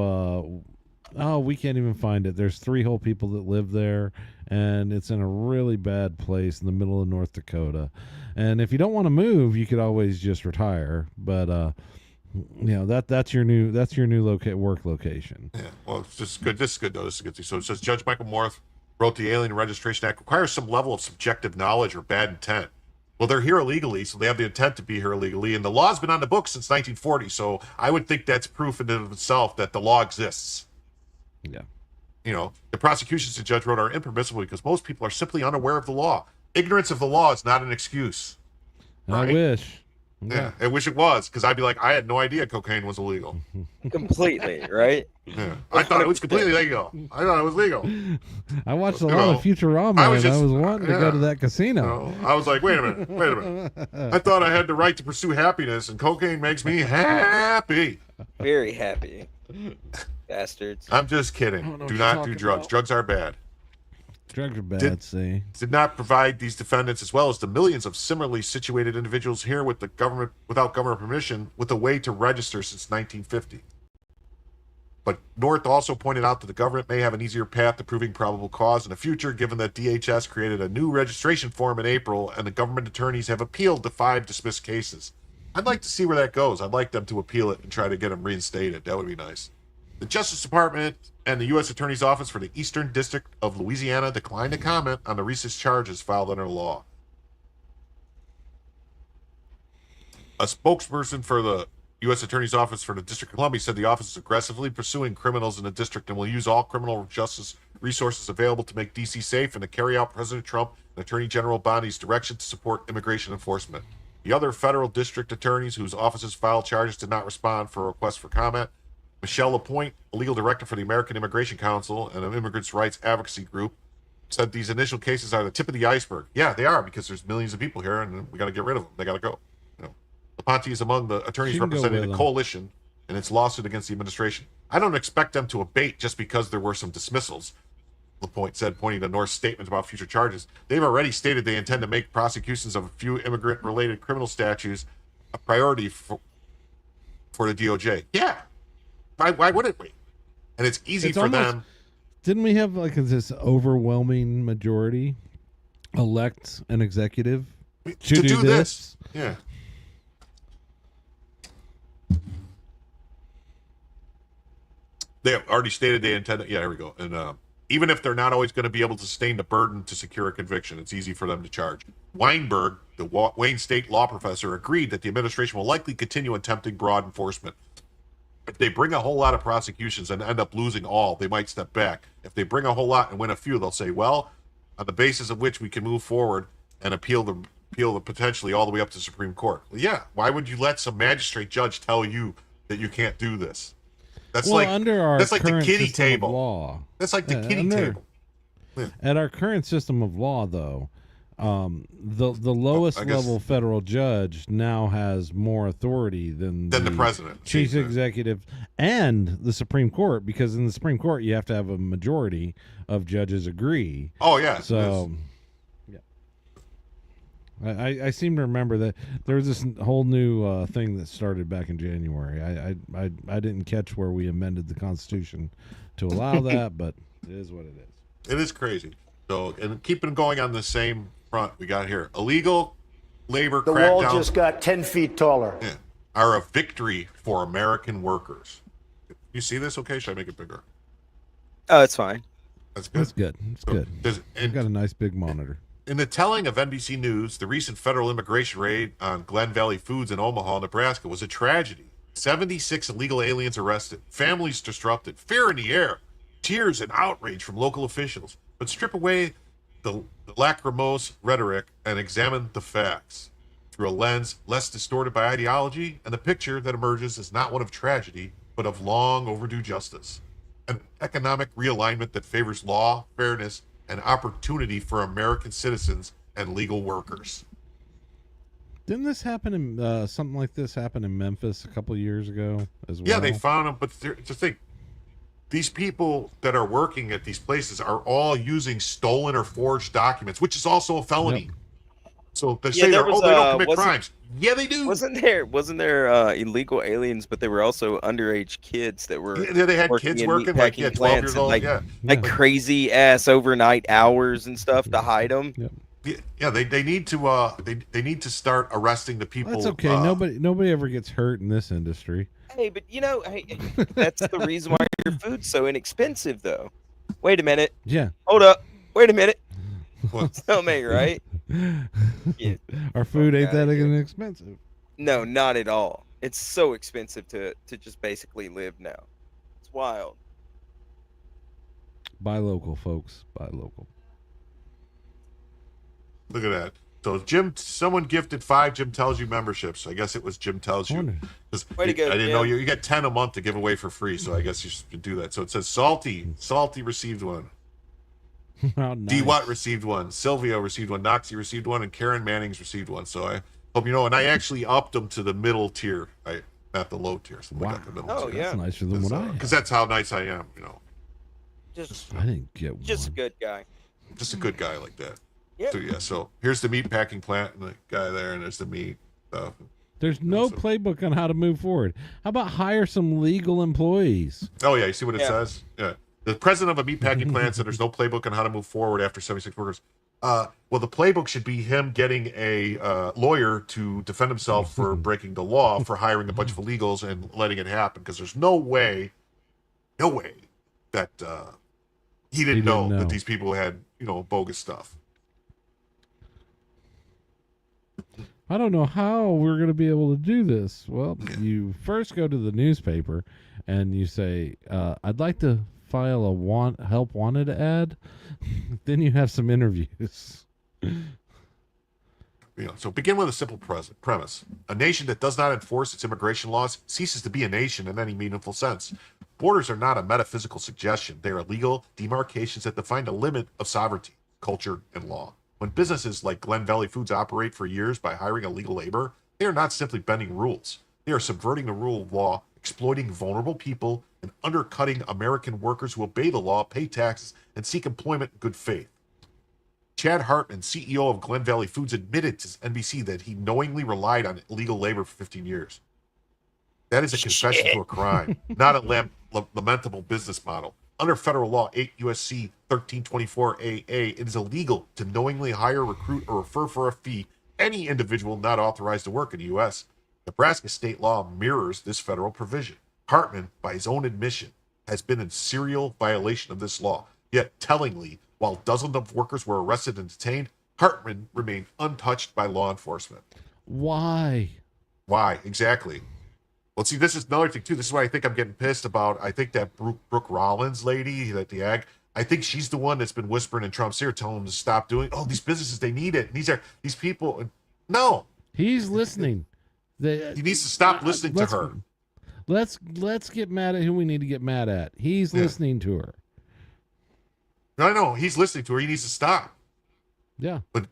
we can't even find it. There's 3 whole people that live there, and it's in a really bad place in the middle of North Dakota. And if you don't want to move, you could always just retire, but... that's your new work location. Yeah, well, it's just good. This is good though. This is good. So it says Judge Michael North wrote the Alien Registration Act requires some level of subjective knowledge or bad intent. Well, they're here illegally, so they have the intent to be here illegally, and the law's been on the books since 1940. So I would think that's proof in and of itself that the law exists. Yeah. The prosecutions the judge wrote are impermissible because most people are simply unaware of the law. Ignorance of the law is not an excuse. I Right? wish. Yeah, I wish it was, because I'd be like, I had no idea cocaine was illegal. Completely, right? Yeah, I thought it was completely legal. I thought it was legal. I watched a You lot know, of Futurama, I was and I just- was wanting to go to yeah. that casino. I was like, wait a minute. I thought I had the right to pursue happiness, and cocaine makes me happy. Very happy. Bastards. I'm just I kidding. don't know Do what you're not do talking drugs. about. Drugs are bad. Drugs are bad, Did not provide these defendants, as well as the millions of similarly situated individuals here with the government without government permission, with a way to register since 1950. But North also pointed out that the government may have an easier path to proving probable cause in the future, given that DHS created a new registration form in April, and the government attorneys have appealed the 5 dismissed cases. I'd like to see where that goes. I'd like them to appeal it and try to get them reinstated. That would be nice. The Justice Department and the U.S. Attorney's Office for the Eastern District of Louisiana declined to comment on the recent charges filed under law. A spokesperson for the U.S. Attorney's Office for the District of Columbia said the office is aggressively pursuing criminals in the district and will use all criminal justice resources available to make D.C. safe and to carry out President Trump and Attorney General Bondi's direction to support immigration enforcement. The other federal district attorneys whose offices filed charges did not respond for requests for comment. Michelle Lapointe, a legal director for the American Immigration Council and an immigrants' rights advocacy group, said these initial cases are the tip of the iceberg. Yeah, they are, because there's millions of people here and we got to get rid of them. They got to go. Laponte is among the attorneys She can go representing with the them. coalition in its lawsuit against the administration. I don't expect them to abate just because there were some dismissals, Lapointe said, pointing to North's statement about future charges. They've already stated they intend to make prosecutions of a few immigrant-related criminal statutes a priority for the DOJ. Yeah. Why wouldn't we? And it's easy It's for almost- them. Didn't we have like this overwhelming majority elect an executive To do this. Yeah. They have already stated they intend to, yeah, here we go. And even if they're not always going to be able to sustain the burden to secure a conviction, it's easy for them to charge. Weinberg, the Wayne State law professor, agreed that the administration will likely continue attempting broad enforcement. If they bring a whole lot of prosecutions and end up losing all, they might step back. If they bring a whole lot and win a few, they'll say, well, on the basis of which we can move forward and appeal the potentially all the way up to the Supreme Court. Well, yeah, why would you let some magistrate judge tell you that you can't do this? That's well, like under our that's like the current kiddie system of table. law. That's like the Yeah, kiddie under- table. At our current system of law, though, the lowest I guess- level federal judge now has more authority than Than the president. chief Yeah. executive, and the Supreme Court, because in the Supreme Court you have to have a majority of judges agree. Oh yeah. So, yeah, I seem to remember that there was this whole new thing that started back in January. I didn't catch where we amended the Constitution to allow that, but it is what it is. It is crazy. So, and keeping going on the same front, we got here illegal labor The wall crackdown just got 10 feet taller. are a victory for American workers. You see this? Okay, should I make it bigger? Oh, it's fine. That's good. That's good. It's good. And I've got a nice big monitor. in the telling of NBC News, the recent federal immigration raid on Glen Valley Foods in Omaha, Nebraska was a tragedy. 76 illegal aliens arrested, families disrupted, fear in the air, tears and outrage from local officials. But strip away the lachrymose rhetoric and examine the facts through a lens less distorted by ideology, and the picture that emerges is not one of tragedy, but of long overdue justice. An economic realignment that favors law, fairness, and opportunity for American citizens and legal workers. Didn't this happen in something like this happen in Memphis a couple years ago as well? Yeah, they found them, but just think, these people that are working at these places are all using stolen or forged documents, which is also a felony. Yep. So they Yeah, say there they was, don't commit wasn't- crimes. Yeah, they do. Wasn't there illegal aliens, but they were also underage kids that were Yeah, they had working kids in working like meatpacking 12 plants years and, old. like, Yeah. like crazy ass overnight hours and stuff to hide them. Yeah, they need to they need to start arresting the people. That's okay. Nobody ever gets hurt in this industry. Hey, but that's the reason why your food's so inexpensive, though. Wait a minute. Yeah. Hold up. Wait a minute. What? Tell me, right? Yeah. Our food ain't outta that here. inexpensive. No, not at all. It's so expensive to just basically live now. It's wild. Buy local, folks. Buy local. Look at that. So Jim, someone gifted 5 Jim Tells You memberships. I guess it was Jim Tells You. Wonder. 'Cause Way to go, I didn't know Jim. you get 10 a month to give away for free, so I guess you should do that. So it says Salty received one. How D. nice. Watt received one. Silvio received one. Noxie received one. And Karen Manning's received one. So I hope you know. And I actually upped them to the middle tier, not the low tier. So we got the middle Oh, tier. yeah. That's nicer than what I had. Because that's how nice I am, Just I didn't get one. a good guy. Just a good guy like that. Yeah. So yeah. So here's the meat packing plant and the guy there, and there's the meat stuff. There's no So- playbook on how to move forward. How about hire some legal employees? Oh yeah, you see what it Yeah. says? Yeah. The president of a meatpacking plant said there's no playbook on how to move forward after 76 workers. Well, the playbook should be him getting a lawyer to defend himself for breaking the law, for hiring a bunch of illegals and letting it happen. Because there's no way that he didn't know that these people had, bogus stuff. I don't know how we're going to be able to do this. Well, you first go to the newspaper and you say, I'd like to file a help wanted ad. Then you have some interviews. So begin with a simple premise. A nation that does not enforce its immigration laws ceases to be a nation in any meaningful sense. Borders are not a metaphysical suggestion. They are legal demarcations that define the limit of sovereignty, culture, and law. When businesses like Glen Valley Foods operate for years by hiring illegal labor, they are not simply bending rules. They are subverting the rule of law, exploiting vulnerable people, and undercutting American workers who obey the law, pay taxes, and seek employment in good faith. Chad Hartman, CEO of Glen Valley Foods, admitted to NBC that he knowingly relied on illegal labor for 15 years. That is a confession to a crime, not a lamentable business model. Under federal law, 8 U.S.C. 1324AA, it is illegal to knowingly hire, recruit, or refer for a fee any individual not authorized to work in the U.S. Nebraska state law mirrors this federal provision. Hartman, by his own admission, has been in serial violation of this law. Yet, tellingly, while dozens of workers were arrested and detained, Hartman remained untouched by law enforcement. Why? Why? Exactly. Well, see, this is another thing, too. This is why I think I'm getting pissed about. I think that Brooke Rollins lady, that the ag, I think she's the one that's been whispering in Trump's ear, telling him to stop doing, these businesses, they need it. These people. No. He's listening. He needs to stop listening to her. Let's get mad at who we need to get mad at. He's listening to her. No, he's listening to her. He needs to stop. Yeah. But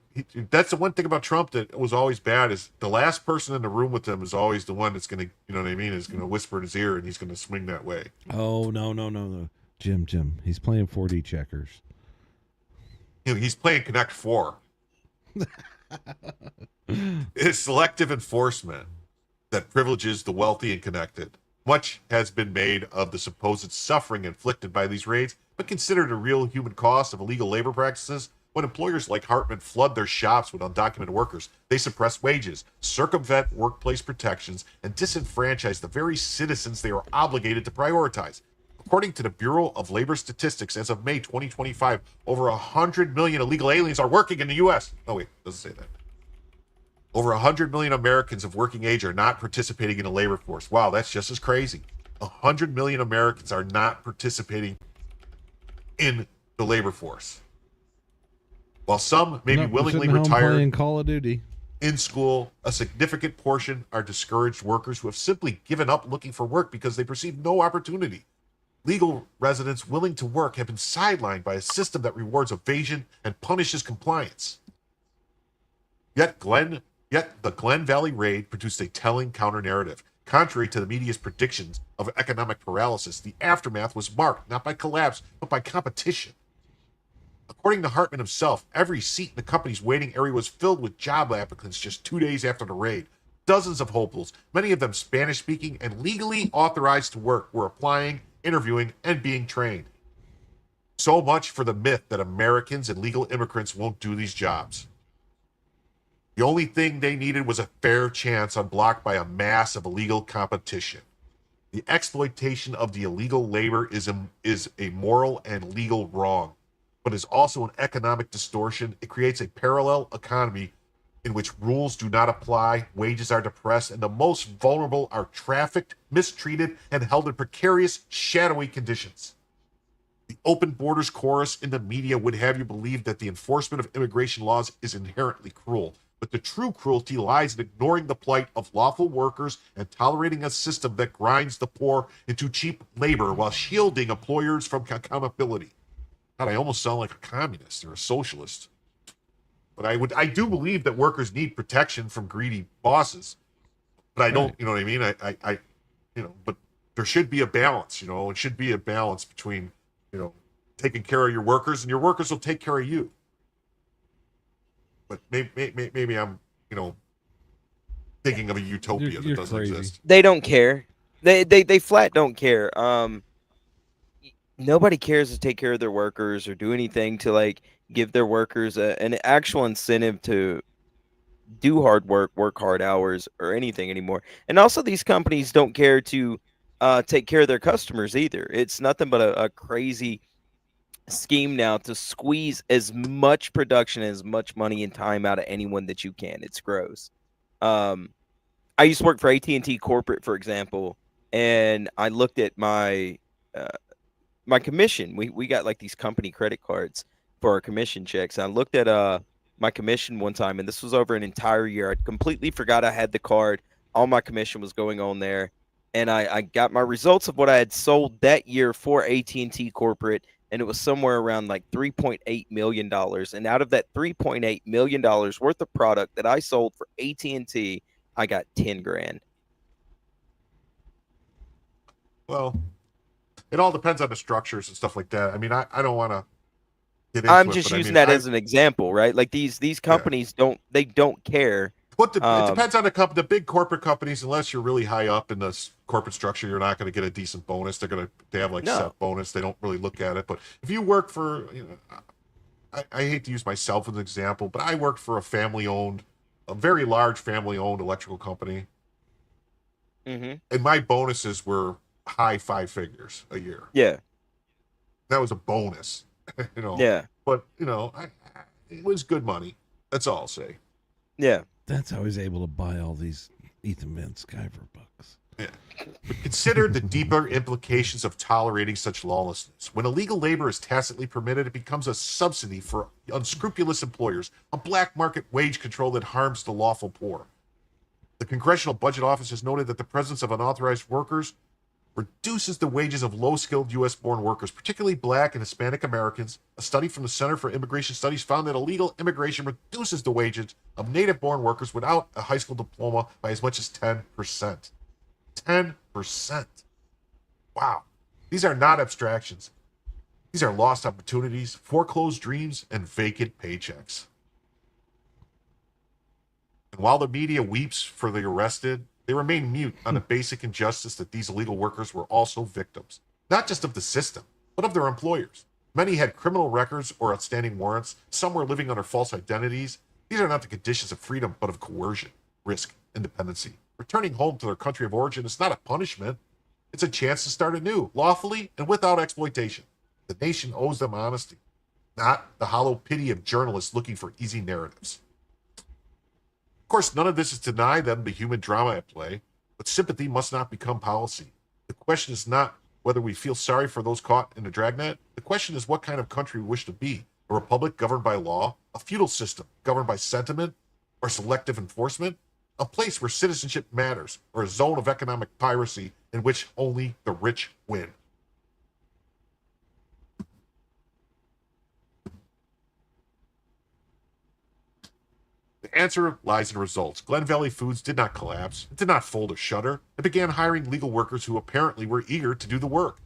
that's the one thing about Trump that was always bad is the last person in the room with him is always the one that's going to, you know what I mean, is going to whisper in his ear and he's going to swing that way. Oh, no. Jim. He's playing 4D checkers. He's playing Connect 4. It's selective enforcement that privileges the wealthy and connected. Much has been made of the supposed suffering inflicted by these raids, but consider the real human cost of illegal labor practices. When employers like Hartman flood their shops with undocumented workers, they suppress wages, circumvent workplace protections, and disenfranchise the very citizens they are obligated to prioritize. According to the Bureau of Labor Statistics, as of May 2025, over 100 million illegal aliens are working in the U.S. Oh, wait, doesn't say that. Over 100 million Americans of working age are not participating in the labor force. Wow, that's just as crazy. 100 million Americans are not participating in the labor force. While some may be willingly retired playing Call of Duty in school, a significant portion are discouraged workers who have simply given up looking for work because they perceive no opportunity. Legal residents willing to work have been sidelined by a system that rewards evasion and punishes compliance. Yet the Glen Valley raid produced a telling counter-narrative. Contrary to the media's predictions of economic paralysis, the aftermath was marked not by collapse, but by competition. According to Hartman himself, every seat in the company's waiting area was filled with job applicants just 2 days after the raid. Dozens of hopefuls, many of them Spanish-speaking and legally authorized to work, were applying, interviewing, and being trained. So much for the myth that Americans and legal immigrants won't do these jobs. The only thing they needed was a fair chance unblocked by a mass of illegal competition. The exploitation of the illegal labor is a moral and legal wrong, but is also an economic distortion. It creates a parallel economy in which rules do not apply, wages are depressed, and the most vulnerable are trafficked, mistreated, and held in precarious, shadowy conditions. The open borders chorus in the media would have you believe that the enforcement of immigration laws is inherently cruel. But the true cruelty lies in ignoring the plight of lawful workers and tolerating a system that grinds the poor into cheap labor while shielding employers from accountability. God, I almost sound like a communist or a socialist. But I do believe that workers need protection from greedy bosses. But I don't, you know what I mean? I but there should be a balance, it should be a balance between, taking care of your workers, and your workers will take care of you. But maybe I'm, thinking of a utopia You're that doesn't crazy. exist. They don't care. They flat don't care. Nobody cares to take care of their workers or do anything to like give their workers an actual incentive to do hard work hard hours, or anything anymore. And also, these companies don't care to take care of their customers either. It's nothing but a crazy scheme now to squeeze as much production, as much money and time out of anyone that you can. It's gross. I used to work for AT&T corporate, for example, and I looked at my uh, my commission. We got like these company credit cards for our commission checks. I looked at my commission one time, and this was over an entire year. I completely forgot I had the card. All my commission was going on there, and I got my results of what I had sold that year for AT&T corporate, and it was somewhere around like $3.8 million. And out of that $3.8 million worth of product that I sold for AT&T, I got 10 grand. Well, it all depends on the structures and stuff like that. I mean, I don't want to get into I'm it, just but using that as an example, right? Like these companies don't care. It depends on the company. The big corporate companies, unless you're really high up in the corporate structure, you're not going to get a decent bonus. They have like set bonus. They don't really look at it. But if you work for, I hate to use myself as an example, but I worked for a very large family-owned electrical company, and my bonuses were high five figures a year. Yeah, that was a bonus, Yeah, but it was good money. That's all I'll say. Yeah. That's how he's able to buy all these Ethan Van Sciver books. Yeah. But consider the deeper implications of tolerating such lawlessness. When illegal labor is tacitly permitted, it becomes a subsidy for unscrupulous employers, a black market wage control that harms the lawful poor. The Congressional Budget Office has noted that the presence of unauthorized workers reduces the wages of low-skilled U.S.-born workers, particularly Black and Hispanic Americans. A study from the Center for Immigration Studies found that illegal immigration reduces the wages of native-born workers without a high school diploma by as much as 10%. 10%. Wow. These are not abstractions. These are lost opportunities, foreclosed dreams, and vacant paychecks. And while the media weeps for the arrested, they remain mute on the basic injustice that these illegal workers were also victims, not just of the system, but of their employers. Many had criminal records or outstanding warrants. Some were living under false identities. These are not the conditions of freedom, but of coercion, risk, and dependency. Returning home to their country of origin is not a punishment. It's a chance to start anew, lawfully and without exploitation. The nation owes them honesty, not the hollow pity of journalists looking for easy narratives. Of course, none of this is to deny them the human drama at play, but sympathy must not become policy. The question is not whether we feel sorry for those caught in the dragnet. The question is what kind of country we wish to be: a republic governed by law, a feudal system governed by sentiment or selective enforcement, a place where citizenship matters, or a zone of economic piracy in which only the rich win. The answer lies in the results. Glen Valley Foods did not collapse. It did not fold or shutter. It began hiring legal workers who apparently were eager to do the work.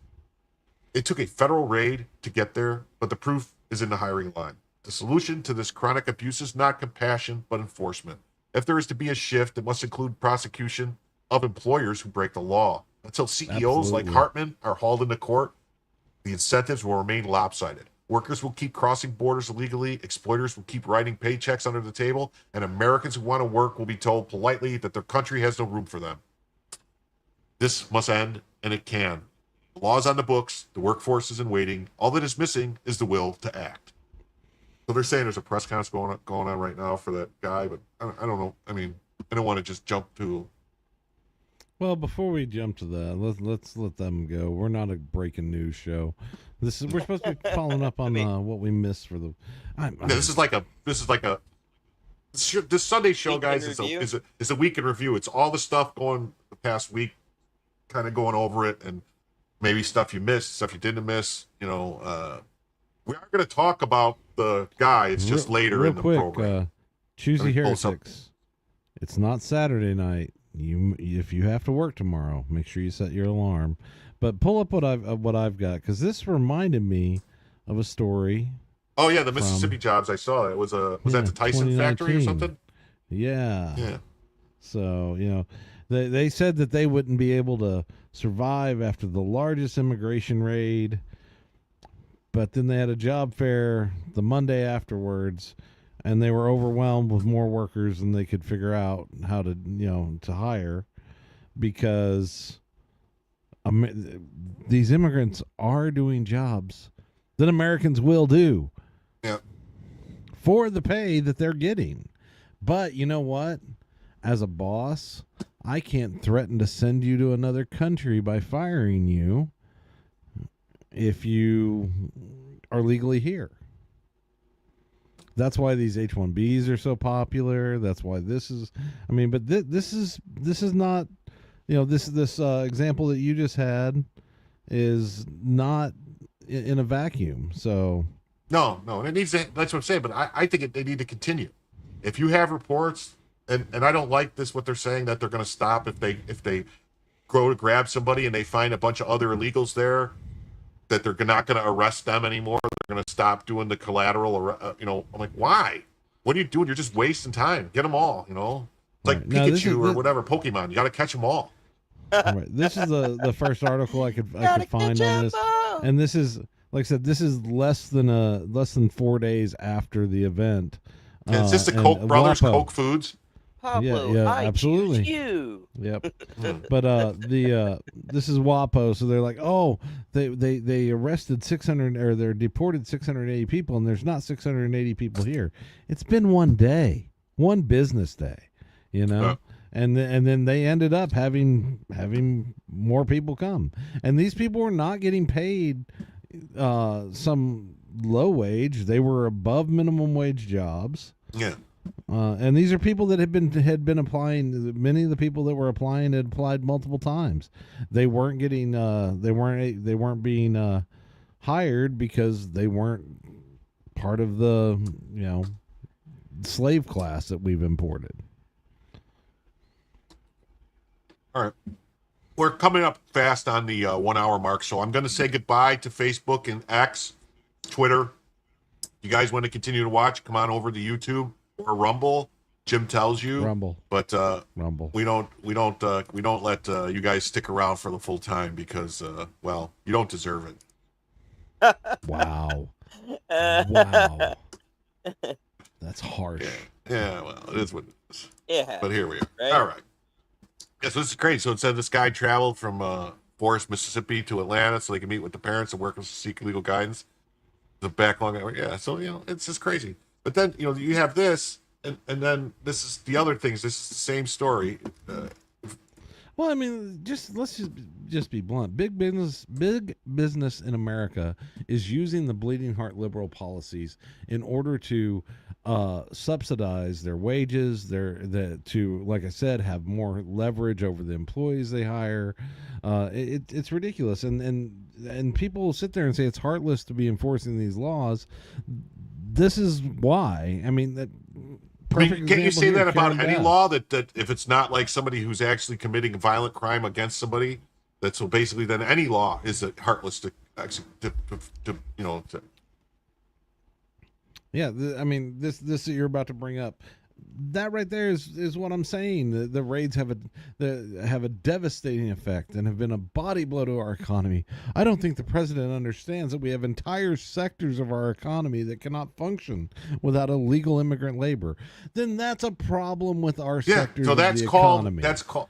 It took a federal raid to get there, but the proof is in the hiring line. The solution to this chronic abuse is not compassion, but enforcement. If there is to be a shift, it must include prosecution of employers who break the law. Until CEOs like Hartman are hauled into court, the incentives will remain lopsided. Workers will keep crossing borders illegally, exploiters will keep writing paychecks under the table, and Americans who want to work will be told politely that their country has no room for them. This must end, and it can. The law is on the books, the workforce is in waiting. All that is missing is the will to act. So they're saying there's a press conference going on right now for that guy, but I don't know. I mean, I don't want to just jump to Well, before we jump to that, let's let them go. We're not a breaking news show. We're supposed to be following up on what we missed for the. This is like a this Sunday show, Week in guys, review? is a week in review. It's all the stuff going the past week, kind of going over it, and maybe stuff you missed, stuff you didn't miss. We are going to talk about the guy. It's just later real in the quick, program. Choosy Let me pull something. heretics. It's not Saturday night. If you have to work tomorrow, make sure you set your alarm. But pull up what I've got, because this reminded me of a story. Oh yeah, the Mississippi jobs. I saw it. Was that the Tyson factory or 2019. something? Yeah. Yeah. So, they said that they wouldn't be able to survive after the largest immigration raid, but then they had a job fair the Monday afterwards, and they were overwhelmed with more workers than they could figure out how to, to hire, because these immigrants are doing jobs that Americans will do. Yeah. For the pay that they're getting. But you know what? As a boss, I can't threaten to send you to another country by firing you if you are legally here. That's why these H-1Bs are so popular. That's why this is, but this is not, this example that you just had is not in a vacuum. So No, and it needs to. That's what I'm saying. But I think they need to continue. If you have reports, and I don't like this, what they're saying, that they're going to stop if they go to grab somebody and they find a bunch of other illegals there, that they're not going to arrest them anymore. They're going to stop doing the collateral. I'm like, why? What are you doing? You're just wasting time. Get them all. It's like Right. Now, Pikachu or whatever Pokemon. You got to catch them all. right. This is the first article I could find on this, and this is, like I said, this is less than 4 days after the event. And it's just the and Koch brothers, WAPO. Koch Foods. Pablo, yeah, I absolutely. choose you. Yep. But this is WAPO, so they're like, oh, they arrested 600, or they're deported 680 people, and there's not 680 people here. It's been one day, one business day, and then they ended up having more people come, and these people were not getting paid some low wage. They were above minimum wage jobs. Yeah. And these are people that had been applying. Many of the people that were applying had applied multiple times. They weren't getting. They weren't being hired because they weren't part of the slave class that we've imported. All right. We're coming up fast on the 1 hour mark, so I'm going to say goodbye to Facebook and X, Twitter. You guys want to continue to watch? Come on over to YouTube or Rumble. Jim tells you. Rumble. But Rumble. we don't let you guys stick around for the full time because you don't deserve it. Wow. Wow. That's harsh. Yeah, well, it is what it is. Yeah. But here we are. Right? All right. Yeah, so this is great. So it said this guy traveled from Forest, Mississippi to Atlanta so they can meet with the parents and work to seek legal guidance. The backlog. Yeah, so, it's just crazy. But then, you have this, and then this is the other things. This is the same story. Well, let's just be blunt. Big business in America is using the bleeding heart liberal policies in order to subsidize their wages, to, like I said, have more leverage over the employees they hire. It's ridiculous, and people will sit there and say it's heartless to be enforcing these laws. This is why. Can't you say that about any law that if it's not like somebody who's actually committing a violent crime against somebody, that so basically then any law is heartless to Yeah, this that you're about to bring up, that right there is what I'm saying. The raids have a devastating effect and have been a body blow to our economy. I don't think the president understands that we have entire sectors of our economy that cannot function without illegal immigrant labor. Then that's a problem with our sectors of the economy. That's called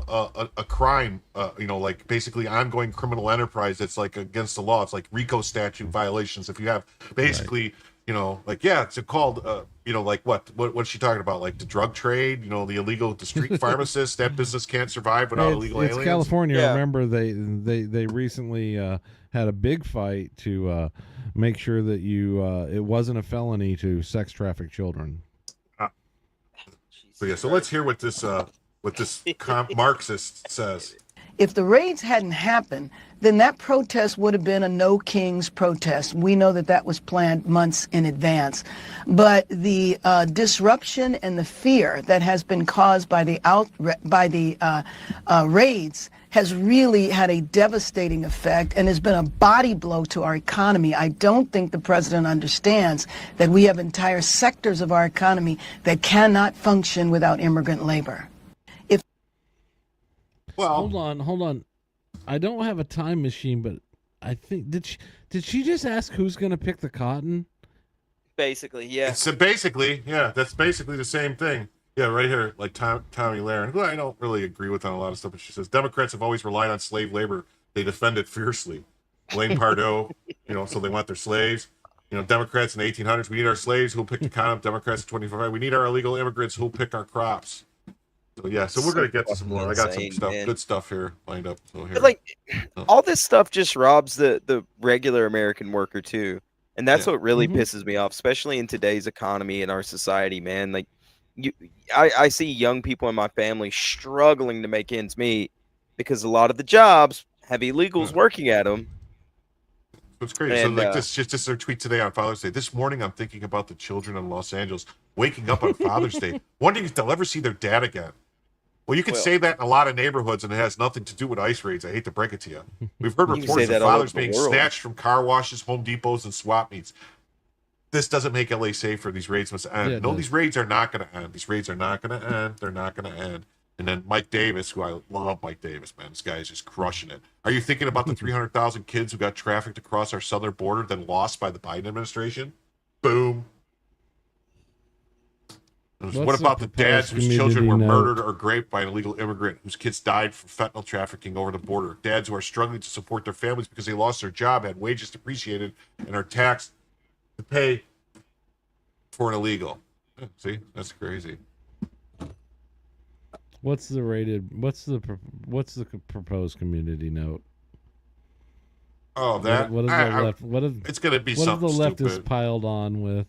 a crime. Like basically ongoing criminal enterprise that's like against the law. It's like RICO statute violations. If you have basically you know, like, yeah, it's called, you know, like what's she talking about? Like the drug trade, you know, the street pharmacist, that business can't survive without illegal It's aliens. California. Yeah. Remember, they recently had a big fight to make sure that it wasn't a felony to sex traffic children. So yeah, so let's hear what this Marxist says. If the raids hadn't happened, then that protest would have been a no kings protest. We know that that was planned months in advance. But the disruption and the fear that has been caused by the raids has really had a devastating effect and has been a body blow to our economy. I don't think the president understands that we have entire sectors of our economy that cannot function without immigrant labor. Well, Hold on. I don't have a time machine, but I think did she just ask who's going to pick the cotton? Basically, yeah. so basically, yeah, that's basically the same thing. Yeah, right here, like Tommy Lahren, who I don't really agree with on a lot of stuff, but she says Democrats have always relied on slave labor. They defend it fiercely. Blaine Pardo, you know, so they want their slaves. You know, Democrats in the 1800s, we need our slaves who'll pick the cotton. Democrats in 25, we need our illegal immigrants who'll pick our crops. So yeah, so we're gonna get to some more. I got some stuff, man. good stuff here lined up. So here, But like, all this stuff just robs the regular American worker too, and that's what really pisses me off, especially in today's economy and our society, man. Like, I see young people in my family struggling to make ends meet because a lot of the jobs have illegals working at them. It's crazy. And, so like this, just a tweet today on Father's Day. This morning, I'm thinking about the children in Los Angeles waking up on Father's Day, wondering if they'll ever see their dad again. Well, you can say that in a lot of neighborhoods, and it has nothing to do with ICE raids. I hate to break it to you. We've heard reports of fathers being snatched from car washes, Home Depots, and swap meets. This doesn't make LA safer. These raids must end. No, these raids are not going to end. These raids are not going to end. They're not going to end. And then Mike Davis, who I love Mike Davis, man. This guy is just crushing it. Are you thinking about the 300,000 kids who got trafficked across our southern border, then lost by the Biden administration? Boom. What about the dads whose children were murdered or raped by an illegal immigrant, whose kids died from fentanyl trafficking over the border? Dads who are struggling to support their families because they lost their job, had wages depreciated, and are taxed to pay for an illegal. See, that's crazy. What's the proposed community note? Oh, that what is the left? It's going to be what something is the left stupid. is piled on with?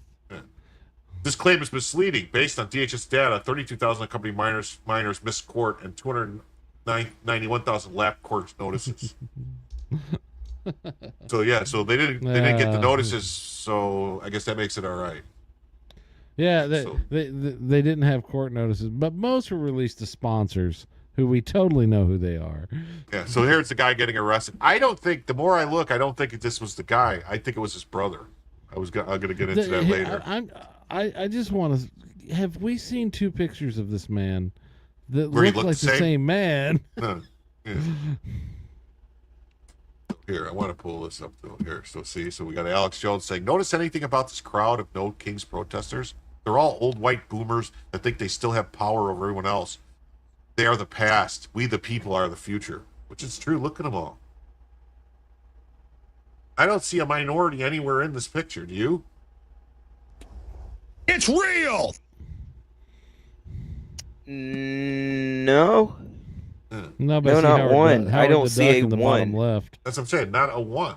This claim is misleading. Based on DHS data, 32,000 unaccompanied minors missed court and 291,000 lapped court notices. So they didn't get the notices. So I guess that makes it all right. Yeah, they didn't have court notices, but most were released to sponsors who we totally know who they are. Yeah. So here's the guy getting arrested. I don't think. The more I look, I don't think this was the guy. I think it was his brother. I'm going to get into that later. I just want to. Have we seen two pictures of this man that Where he look looked like the same man? Yeah. Here, I want to pull this up though. Here, so we got Alex Jones saying, "Notice anything about this crowd of No Kings protesters? They're all old white boomers that think they still have power over everyone else. They are the past. We, the people, are the future." Which is true. Look at them all. I don't see a minority anywhere in this picture. Do you? It's real. No. No, but No, not Howard one. Howard I don't the see Duck a in the one. bottom left. That's what I'm saying. Not a one.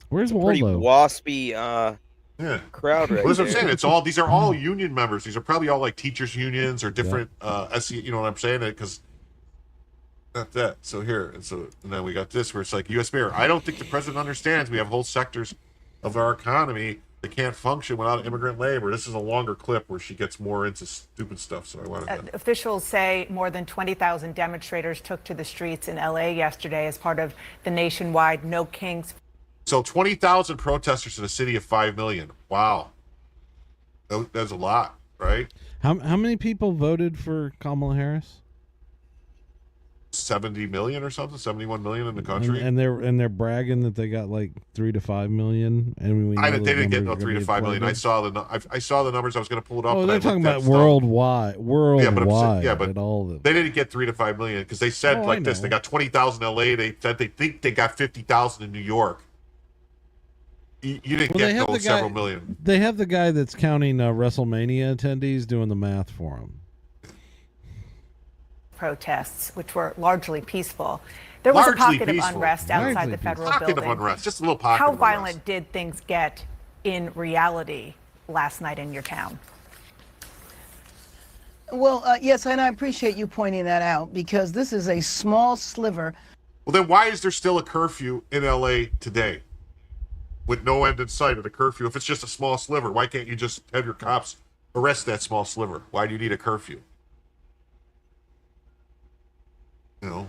Where's Pretty Waldo? waspy Yeah. crowd right Well, that's what I'm there. saying. These are all union members. These are probably all like teachers unions or different SE. You know what I'm saying? Because not that. So here, and then we got this where it's like U.S. Mayor. I don't think the president understands. We have whole sectors of our economy that can't function without immigrant labor. This is a longer clip where she gets more into stupid stuff. So I wanted to. Officials say more than 20,000 demonstrators took to the streets in LA yesterday as part of the nationwide No Kings. So 20,000 protesters in a city of 5 million. Wow, that's a lot, right? How many people voted for Kamala Harris? 70 million or something, 71 million in the country. And they're bragging that they got like 3 to 5 million. And they didn't get no 3 to 5 million. I saw the numbers. I was going to pull it up. Oh, but they're talking about worldwide. But at all of them. They didn't get 3 to 5 million because they said like this. They got 20,000 in LA. They said they think they got 50,000 in New York. You didn't Well, they get have those the guy- several million. They have the guy that's counting WrestleMania attendees doing the math for him. Protests, which were largely peaceful. There was Largely a pocket peaceful. of unrest outside Largely the federal Pocket building. of unrest, just a little pocket How of violent unrest. did things get in reality last night in your town? Well, yes, and I appreciate you pointing that out because this is a small sliver. Well, then why is there still a curfew in LA today with no end in sight of the curfew? If it's just a small sliver, why can't you just have your cops arrest that small sliver? Why do you need a curfew? You know?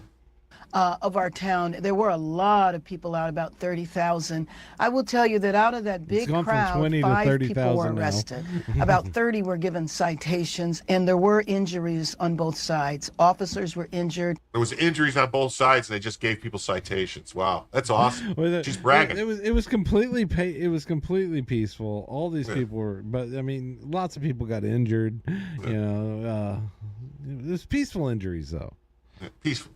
Of our town, there were a lot of people out, about 30,000. I will tell you that out of that big gone from crowd, 20 to 5 people 30,000 were now. arrested. About 30 were given citations, and there were injuries on both sides. Officers were injured. There was injuries on both sides, and they just gave people citations. Wow, that's awesome. She's bragging. It was completely completely peaceful. All these people were, but I mean, lots of people got injured. You know, it was peaceful injuries though. Yeah, peaceful.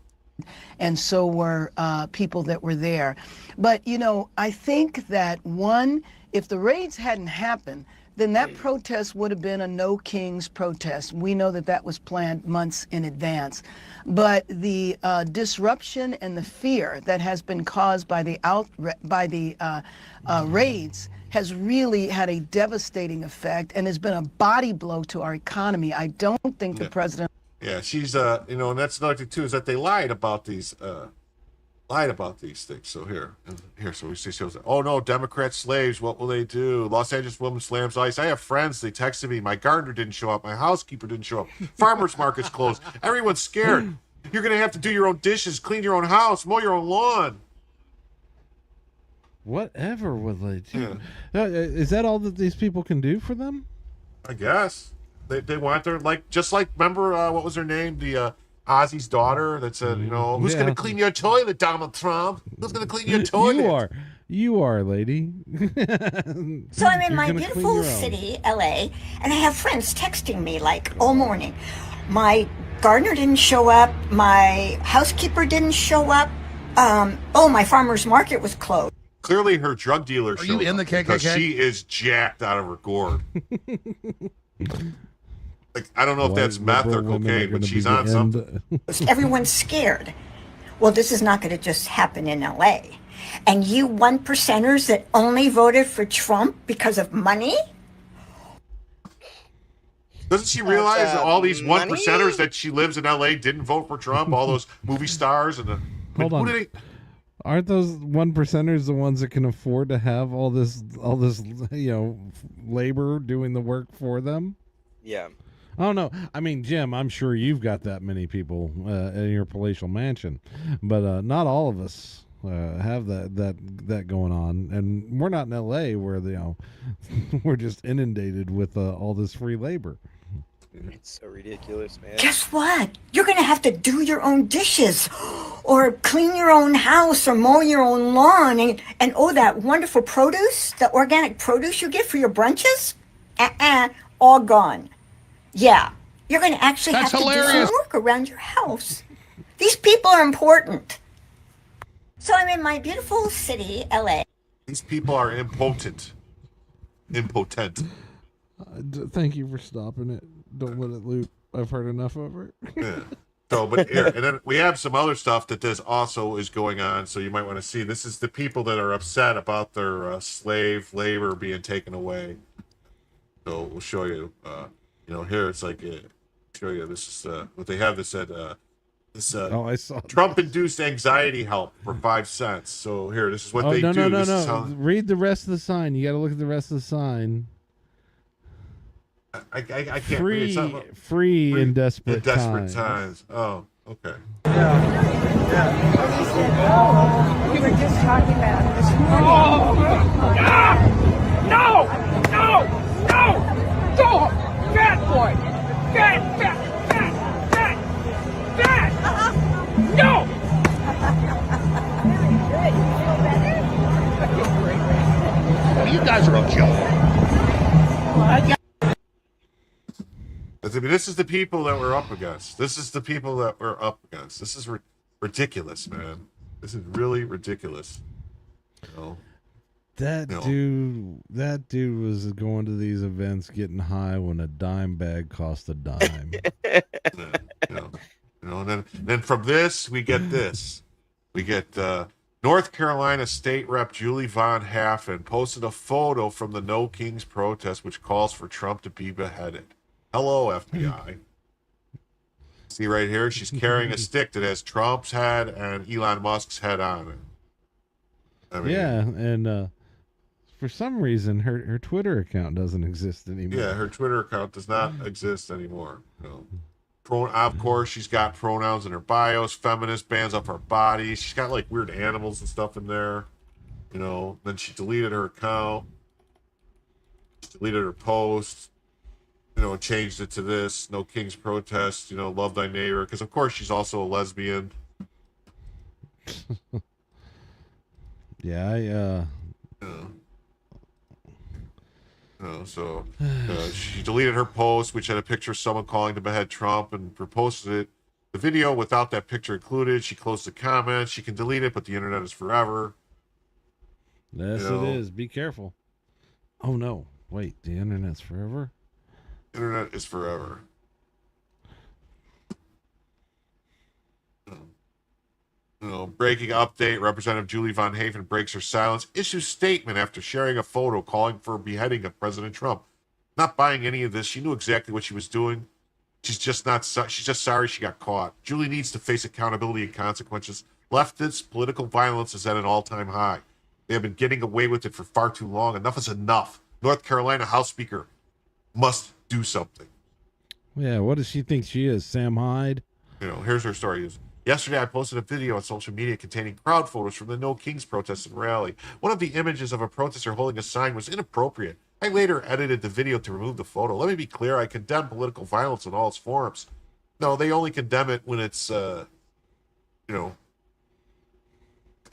And so were people that were there. But, you know, I think that, one, if the raids hadn't happened, then that protest would have been a No Kings protest. We know that that was planned months in advance. But the disruption and the fear that has been caused by the raids has really had a devastating effect and has been a body blow to our economy. I don't think the president... Yeah, she's you know, and that's another thing too, is that they lied about these things. So here, so we see shows. Oh no, Democrat slaves, what will they do? Los Angeles woman slams ice. I have friends. They texted me. My gardener didn't show up. My housekeeper didn't show up. Farmers market's closed. Everyone's scared. You're gonna have to do your own dishes, clean your own house, mow your own lawn. Whatever will they do? Is that all that these people can do for them? I guess. They want their, like, just like, remember, what was her name? The Ozzy's daughter that said, you know, who's going to clean your toilet, Donald Trump? Who's going to clean your toilet? You are, lady. So I'm in my beautiful city, LA, and I have friends texting me like all morning. My gardener didn't show up. My housekeeper didn't show up. My farmer's market was closed. Clearly her drug dealer showed you in the up because KKK? she is jacked out of her gourd. Like, I don't know if that's meth or cocaine, but she's on something. Everyone's scared. Well, this is not going to just happen in LA. And you 1%ers that only voted for Trump because of money? Doesn't she realize that all these money? 1%ers that she lives in LA didn't vote for Trump? All those movie stars and the... Hold on. Aren't those 1%ers the ones that can afford to have all this, you know, labor doing the work for them? Yeah. I don't know. I mean, Jim, I'm sure you've got that many people in your palatial mansion, but not all of us have that going on, and we're not in LA where we're just inundated with all this free labor. It's so ridiculous, man. Guess what? You're going to have to do your own dishes or clean your own house or mow your own lawn and that wonderful produce, the organic produce you get for your brunches, all gone. Yeah, you're going to actually have to do some work around your house. These people are important. So I'm in my beautiful city, LA. These people are impotent. Impotent. Thank you for stopping it. Don't let it loop. I've heard enough of it. Yeah. So, but here, and then we have some other stuff that this also is going on. So you might want to see. This is the people that are upset about their slave labor being taken away. So we'll show you. You know, here it's like, show you. This is what they have. This at I saw Trump-induced anxiety help for 5 cents. So here, this is what they do. No. Read the rest of the sign. You got to look at the rest of the sign. I can't read it. Free in desperate times. Oh, okay. We were just talking about this morning. No! Go! Fat boy! Fat! No! You guys are a joke. I mean, this is the people that we're up against. This is ridiculous, man. This is really ridiculous. You know? That dude was going to these events getting high when a dime bag cost a dime. And then from this we get this. We get North Carolina State Rep Julie Von Haffen posted a photo from the No Kings protest, which calls for Trump to be beheaded. Hello, FBI. See right here, she's carrying a stick that has Trump's head and Elon Musk's head on it. I mean, yeah, and for some reason, her Twitter account doesn't exist anymore. Yeah, her Twitter account does not exist anymore. Of course, she's got pronouns in her bios, feminist, bands up her body. She's got like weird animals and stuff in there. Then she deleted her account. She deleted her post. Changed it to this, No Kings protest, love thy neighbor. Because, of course, she's also a lesbian. Yeah, So she deleted her post, which had a picture of someone calling to behead Trump, and reposted it. The video without that picture included. She closed the comments. She can delete it, but the internet is forever. Yes, it is. Be careful. Oh, no. Wait, the internet's forever? Internet is forever. Breaking update. Representative Julie Von Haven breaks her silence. Issues statement after sharing a photo calling for a beheading of President Trump. Not buying any of this. She knew exactly what she was doing. She's just sorry she got caught. Julie needs to face accountability and consequences. Leftist political violence is at an all-time high. They have been getting away with it for far too long. Enough is enough. North Carolina House Speaker must do something. Yeah, what does she think she is, Sam Hyde? Here's her story. Yesterday, I posted a video on social media containing crowd photos from the No Kings protest and rally. One of the images of a protester holding a sign was inappropriate. I later edited the video to remove the photo. Let me be clear, I condemn political violence in all its forms. No, they only condemn it when it's,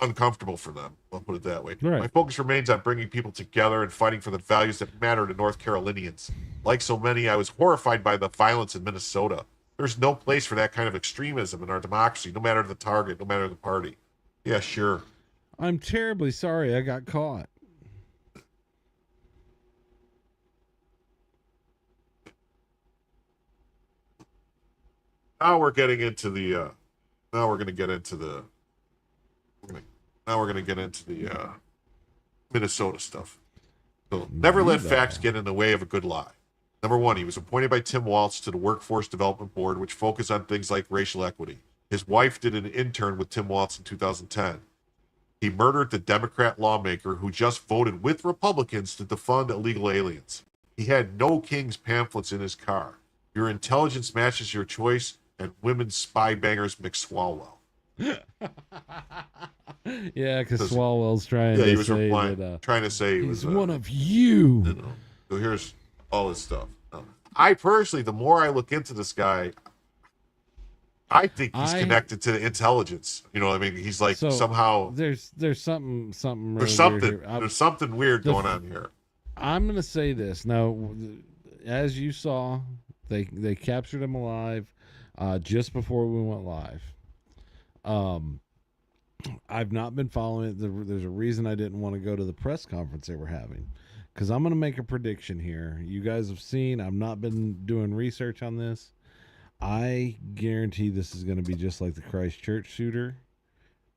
uncomfortable for them. I'll put it that way. Right. My focus remains on bringing people together and fighting for the values that matter to North Carolinians. Like so many, I was horrified by the violence in Minnesota. There's no place for that kind of extremism in our democracy, no matter the target, no matter the party. Yeah, sure. I'm terribly sorry I got caught. Now we're getting into the Minnesota stuff. So never let facts get in the way of a good lie. Number one, he was appointed by Tim Walz to the Workforce Development Board, which focused on things like racial equity. His wife did an intern with Tim Walz in 2010. He murdered the Democrat lawmaker who just voted with Republicans to defund illegal aliens. He had No Kings pamphlets in his car. Your intelligence matches your choice, and women's spy bangers mix Swalwell. Yeah, because Swalwell's trying to say that, trying to say he he's was one of you. So here's all this stuff. I personally, the more I look into this guy, I think he's connected to the intelligence. He's like somehow there's something there's something weird going on here. I'm gonna say this now. As you saw, they captured him alive just before we went live. I've not been following it. There's a reason I didn't want to go to the press conference they were having, because I'm going to make a prediction here. You guys have seen, I've not been doing research on this. I guarantee this is going to be just like the Christchurch shooter.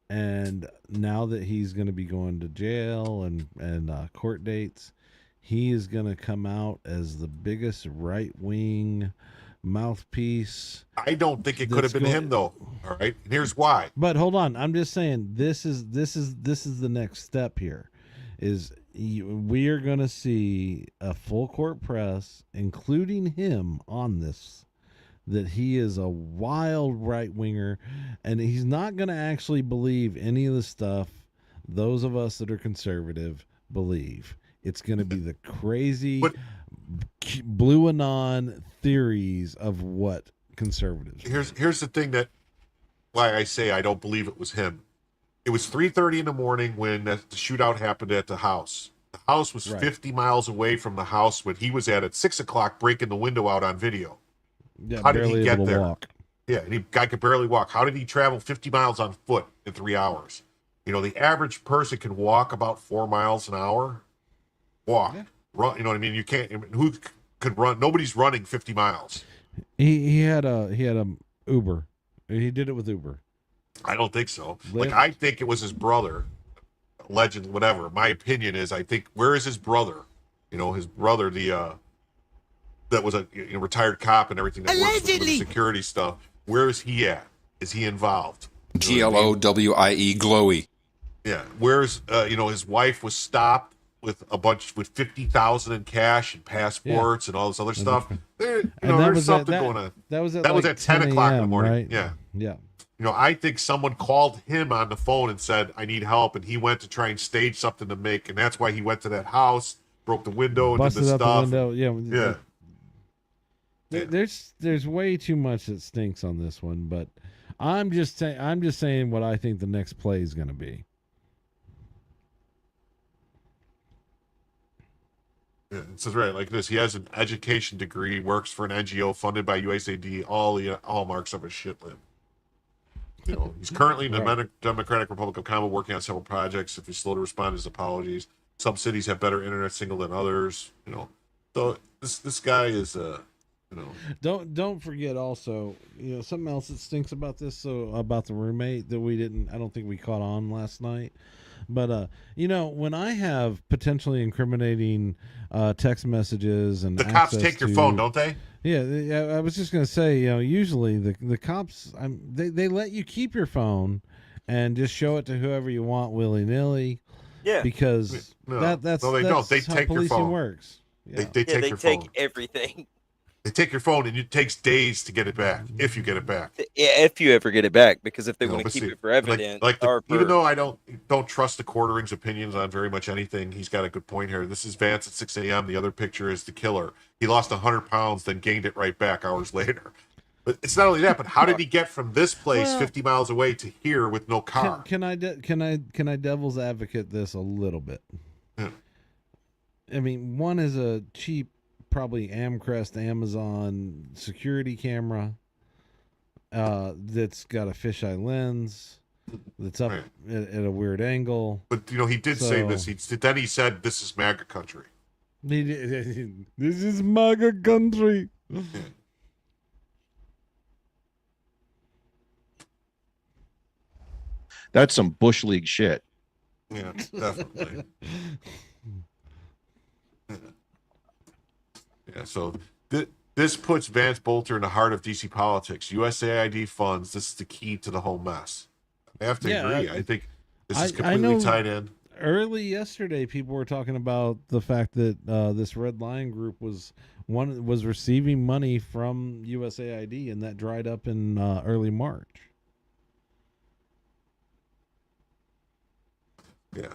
And now that he's going to be going to jail and court dates, he is going to come out as the biggest right-wing mouthpiece. I don't think it could have been him, though. All right, and here's why. But hold on, I'm just saying this is the next step here. We are going to see a full court press, including him on this, that he is a wild right winger, and he's not going to actually believe any of the stuff those of us that are conservative believe. It's going to be the crazy blue anon theories of what conservatives. Here's the thing why I say I don't believe it was him. It was 3:30 in the morning when the shootout happened at the house. The house was 50 miles away from the house when he was at 6 o'clock, breaking the window out on video. Yeah, how did he get there? Walk. Yeah, and guy could barely walk. How did he travel 50 miles on foot in 3 hours? The average person can walk about 4 miles an hour. Walk, run. You know what I mean? You can't. I mean, who could run? Nobody's running 50 miles. He had a Uber. He did it with Uber. I don't think so. Lyft? Like, I think it was his brother, legend, whatever. My opinion is, I think, where is his brother? His brother, that was a retired cop and everything that works with the security stuff. Where is he at? Is he involved? GLOWIE, glowy. Yeah. Where's his wife was stopped with 50,000 in cash and passports and all this other stuff. There's something going on. That was at 10 o'clock in the morning. right? Yeah. Yeah. I think someone called him on the phone and said, I need help. And he went to try and stage something to make. And that's why he went to that house, broke the window, and Busted did the out stuff. the window. Yeah. There's way too much that stinks on this one, but I'm just saying what I think the next play is going to be. Yeah, it says right like this. He has an education degree, works for an NGO funded by USAID, all the hallmarks of a shitlib. He's currently in the Democratic Republic of Congo working on several projects. If he's slow to respond to his apologies, some cities have better internet signal than others. So this guy is Don't forget also, something else that stinks about this. So about the roommate that I don't think we caught on last night. But when I have potentially incriminating text messages and the cops take your phone, don't they? Yeah, I was just gonna say, usually the cops, they let you keep your phone and just show it to whoever you want willy nilly. Yeah, because that's they don't. They how take your policing phone. works. Yeah. They take your phone. Everything. They take your phone, and it takes days to get it back, if you get it back. Yeah, if you ever get it back, because if they want to keep it for evidence, even though I don't trust the Quartering's opinions on very much anything, he's got a good point here. This is Vance at 6 a.m. The other picture is the killer. He lost 100 pounds, then gained it right back hours later. But it's not only that, but how did he get from this place 50 miles away to here with no car? Can I devil's advocate this a little bit? Yeah. I mean, one is a cheap, probably Amcrest Amazon security camera that's got a fisheye lens that's up at a weird angle. But he did say this. Then he said, "This is MAGA country." This is MAGA country. Yeah. That's some Bush League shit. Yeah, definitely. Yeah, so this puts Vance Bolter in the heart of DC politics. USAID funds. This is the key to the whole mess. I have to agree. I think this is completely tied in. Early yesterday, people were talking about the fact that this Red Lion group was receiving money from USAID, and that dried up in early March. Yeah.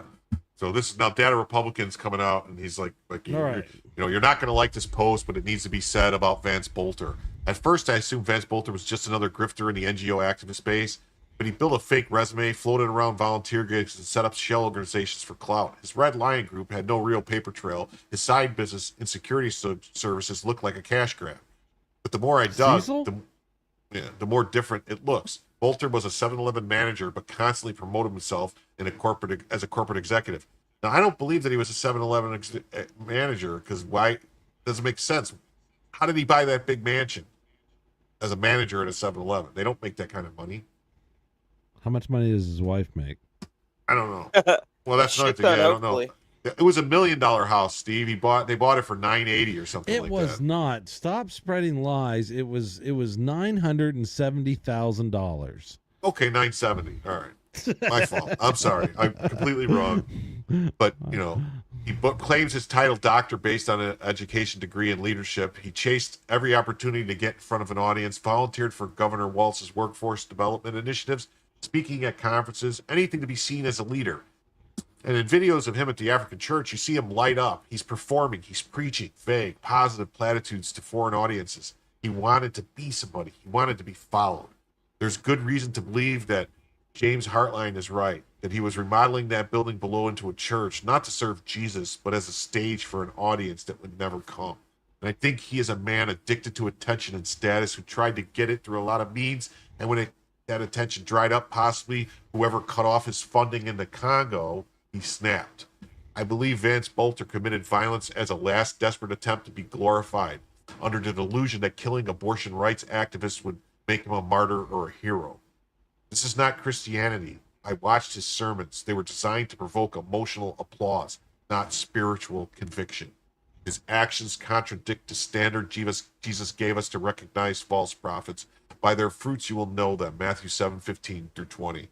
So this is now Data Republican's coming out, and he's like right. You're not going to like this post, but it needs to be said about Vance Bolter. At first, I assumed Vance Bolter was just another grifter in the NGO activist space, but he built a fake resume, floated around volunteer gigs, and set up shell organizations for clout. His Red Lion group had no real paper trail. His side business in security services looked like a cash grab. But the more I dug, the more different it looks. Bolter was a 7-Eleven manager, but constantly promoted himself as a corporate executive. Now, I don't believe that he was a 7-Eleven manager, because why? Doesn't make sense. How did he buy that big mansion as a manager at a 7-Eleven? They don't make that kind of money. How much money does his wife make? I don't know. Well, that's another thing. Yeah, I don't know. It was $1 million house, Steve. They bought it for $980 or something. It was not. Stop spreading lies. It was $970,000. Okay, $970. All right. My fault. I'm sorry. I'm completely wrong. But, he claims his title doctor based on an education degree in leadership. He chased every opportunity to get in front of an audience, volunteered for Governor Walz's workforce development initiatives, speaking at conferences, anything to be seen as a leader. And in videos of him at the African church, you see him light up. He's performing. He's preaching vague, positive platitudes to foreign audiences. He wanted to be somebody. He wanted to be followed. There's good reason to believe that James Hartline is right, that he was remodeling that building below into a church, not to serve Jesus, but as a stage for an audience that would never come. And I think he is a man addicted to attention and status who tried to get it through a lot of means. And when it that attention dried up, possibly whoever cut off his funding in the Congo, he snapped. I believe Vance Bolter committed violence as a last desperate attempt to be glorified, under the delusion that killing abortion rights activists would make him a martyr or a hero. This is not Christianity. I watched his sermons. They were designed to provoke emotional applause, not spiritual conviction. His actions contradict the standard Jesus gave us to recognize false prophets. By their fruits you will know them. Matthew 7:15-20.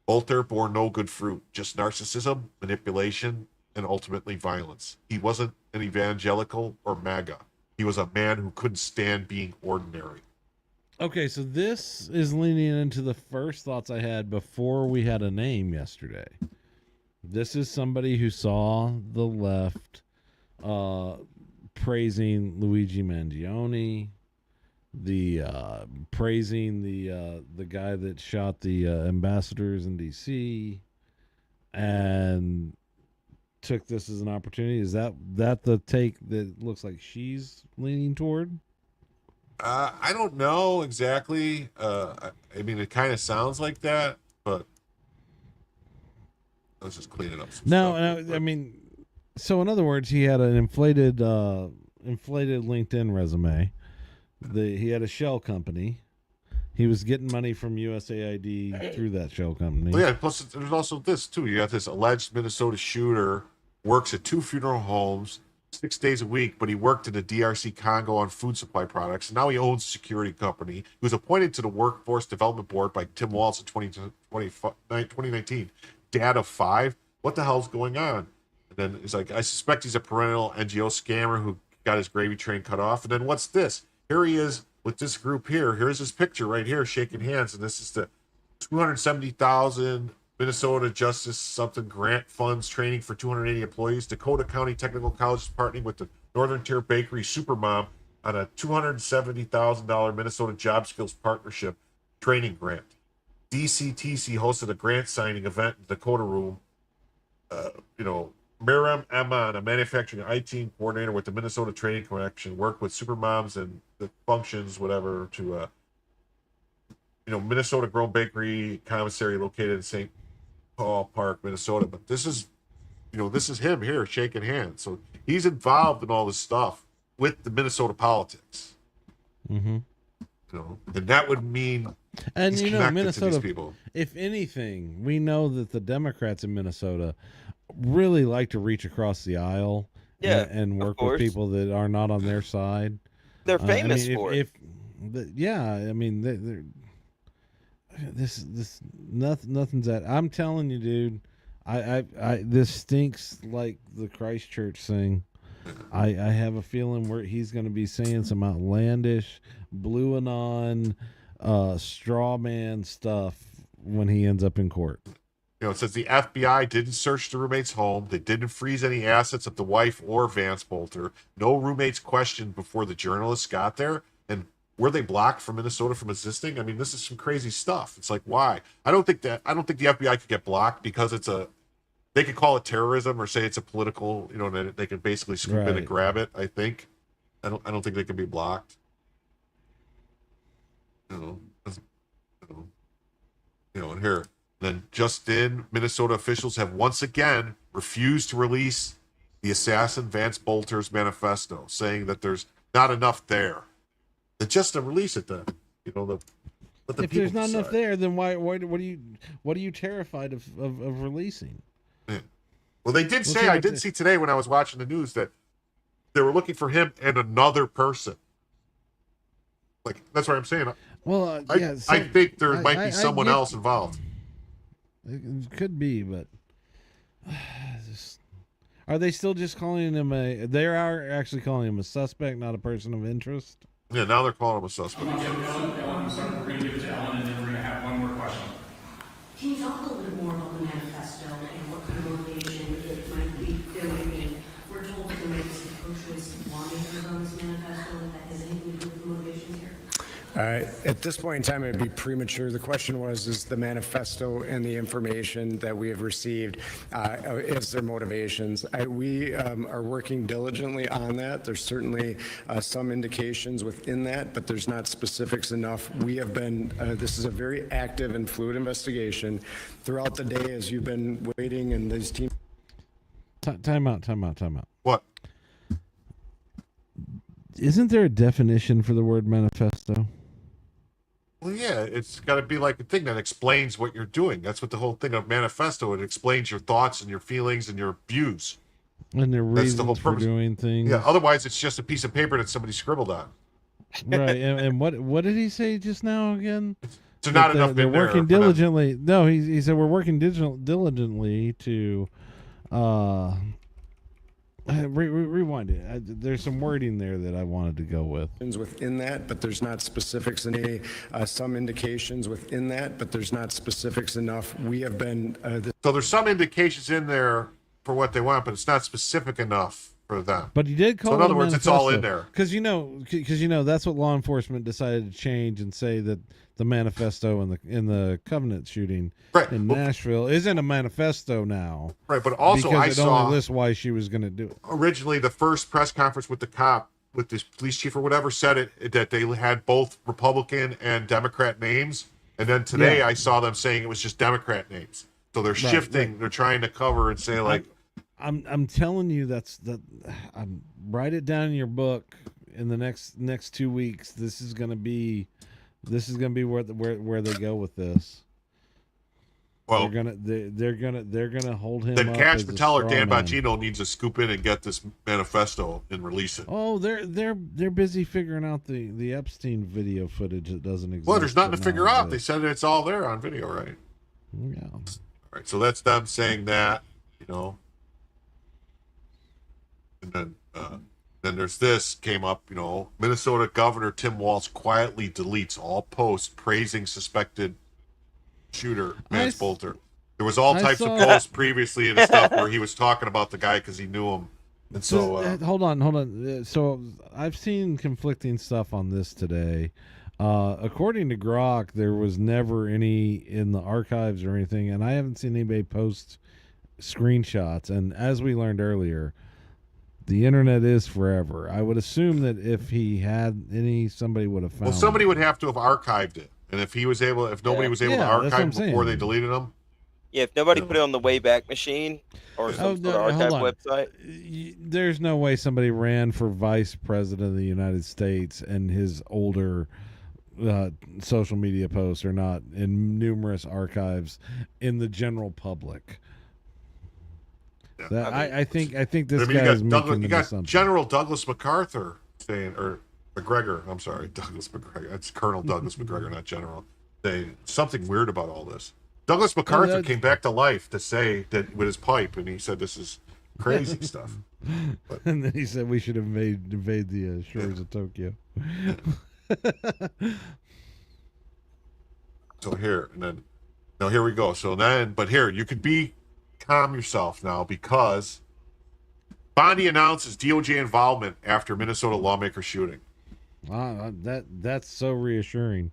Voltaire bore no good fruit, just narcissism, manipulation, and ultimately violence. He wasn't an evangelical or MAGA. He was a man who couldn't stand being ordinary. Okay, so this is leaning into the first thoughts I had before we had a name yesterday. This is somebody who saw the left praising Luigi Mangione, praising the guy that shot the ambassadors in DC, and took this as an opportunity. Is that the take that looks like she's leaning toward? I don't know exactly. I mean, it kind of sounds like that, but let's just clean it up. No, I mean, so in other words, he had an inflated LinkedIn resume. He had a shell company. He was getting money from USAID through that shell company. Well, yeah, plus there's also this too. You got this alleged Minnesota shooter, works at 2 funeral homes 6 days a week, but he worked in the DRC Congo on food supply products. And now he owns a security company. He was appointed to the Workforce Development Board by Tim Walz in 2019. Dad of 5. What the hell's going on? And then he's like, I suspect he's a perennial NGO scammer who got his gravy train cut off. And then what's this? Here he is with this group here. Here's his picture right here, shaking hands. And this is the 270,000 Minnesota Justice something grant funds training for 280 employees. Dakota County Technical College is partnering with the Northern Tier Bakery Supermom on a $270,000 Minnesota Job Skills Partnership training grant. DCTC hosted a grant signing event in Dakota Room. Miriam Amman, a manufacturing IT coordinator with the Minnesota Training Connection, worked with Supermoms and the functions, whatever, to Minnesota Grown Bakery Commissary located in St. Paul Park, Minnesota. But this is him here shaking hands. So he's involved in all this stuff with the Minnesota politics. Mm-hmm. And that would mean and he's connected Minnesota, to these people. If anything, we know that the Democrats in Minnesota really like to reach across the aisle and work with people that are not on their side. They're famous for it. Nothing's that. I'm telling you, dude. This stinks like the Christchurch thing. I have a feeling he's going to be saying some outlandish, blue anon, straw man stuff when he ends up in court. It says the FBI didn't search the roommate's home. They didn't freeze any assets of the wife or Vance Bolter. No roommates questioned before the journalists got there. And were they blocked from Minnesota from existing? I mean, this is some crazy stuff. It's like, why? I don't think the FBI could get blocked because they could call it terrorism or say it's a political, they can basically scoop in and grab it, I think. I don't think they can be blocked. And here. Then just in, Minnesota officials have once again refused to release the assassin Vance Bolter's manifesto, saying that there's not enough there. Then just to release it then. If there's not enough there, then why what are you terrified of releasing? Yeah. Well, they did say, I did see today when I was watching the news that they were looking for him and another person. Like, that's what I'm saying. Well, I think there might be someone else involved. It could be, but are they still just calling him they are actually calling him a suspect, not a person of interest? Yeah, now they're calling him a suspect. We're going to give it to Ellen, and then we're going to have one more question. Can you talk a little bit more about the manifesto and what kind of motivation it might be? We're told that there might be some pro-choice lawmakers on this manifesto. Has anything to do with the motivations here? At this point in time, it'd be premature. The question was, is the manifesto and the information that we have received, is their motivations? We are working diligently on that. There's certainly some indications within that, but there's not specifics enough. We have been, this is a very active and fluid investigation. Throughout the day, as you've been waiting and these teams... Time out. What? Isn't there a definition for the word manifesto? Well, yeah, it's got to be like a thing that explains what you're doing. That's what the whole thing of manifesto. It explains your thoughts and your feelings and your views. And the reasons for doing things. Yeah, otherwise it's just a piece of paper that somebody scribbled on. Right, and what did he say just now again? So not enough. They're working diligently. No, he said we're working diligently to. Rewind it. There's some wording there that I wanted to go with. Within that, but there's not specifics in some indications within that, but there's not specifics enough. We have been. So there's some indications in there for what they want, but it's not specific enough for them. But he did call. So in other words, it's all in there. Because that's what law enforcement decided to change and say that the manifesto in the Covenant shooting in Nashville isn't a manifesto now. Right, but also because it only lists why she was going to do it. Originally, the first press conference with the cop, with this police chief or whatever, said it that they had both Republican and Democrat names, and then today I saw them saying it was just Democrat names. So they're shifting. Right. They're trying to cover and say like. I'm telling you write it down in your book in the next 2 weeks. This is gonna be where they go with this. Well, they're gonna hold him. Then up Cash as a Patel or Dan straw man. Bongino needs to scoop in and get this manifesto and release it. Oh, they're busy figuring out the Epstein video footage that doesn't exist. Well, there's nothing to figure out. They said it's all there on video, right? Yeah. All right, so that's them saying that, and then there's this came up, Minnesota Governor Tim Walz quietly deletes all posts praising suspected shooter Vance Bolter. There was all types of posts previously and stuff where he was talking about the guy because he knew him, and so hold on. So I've seen conflicting stuff on this today. According to Grok, there was never any in the archives or anything, and I haven't seen anybody post screenshots. And as we learned earlier, the internet is forever. I would assume that if he had any, somebody would have found. Well, somebody would have to have archived it, and if nobody was able to archive it before they deleted them. Yeah, if nobody put it on the Wayback Machine or some sort of archive website. There's no way somebody ran for vice president of the United States and his older social media posts are not in numerous archives in the general public. Yeah. I think this guy is making an assumption. General Douglas MacArthur saying, or McGregor, I'm sorry, Douglas McGregor. That's Colonel Douglas McGregor, not General. Saying something weird about all this. Douglas MacArthur came back to life to say that with his pipe, and he said this is crazy stuff. But, and then he said we should invade the shores of Tokyo. So here, and then, now here we go. So then, but here, you could calm yourself now because Bondi announces DOJ involvement after Minnesota lawmaker shooting. That's so reassuring.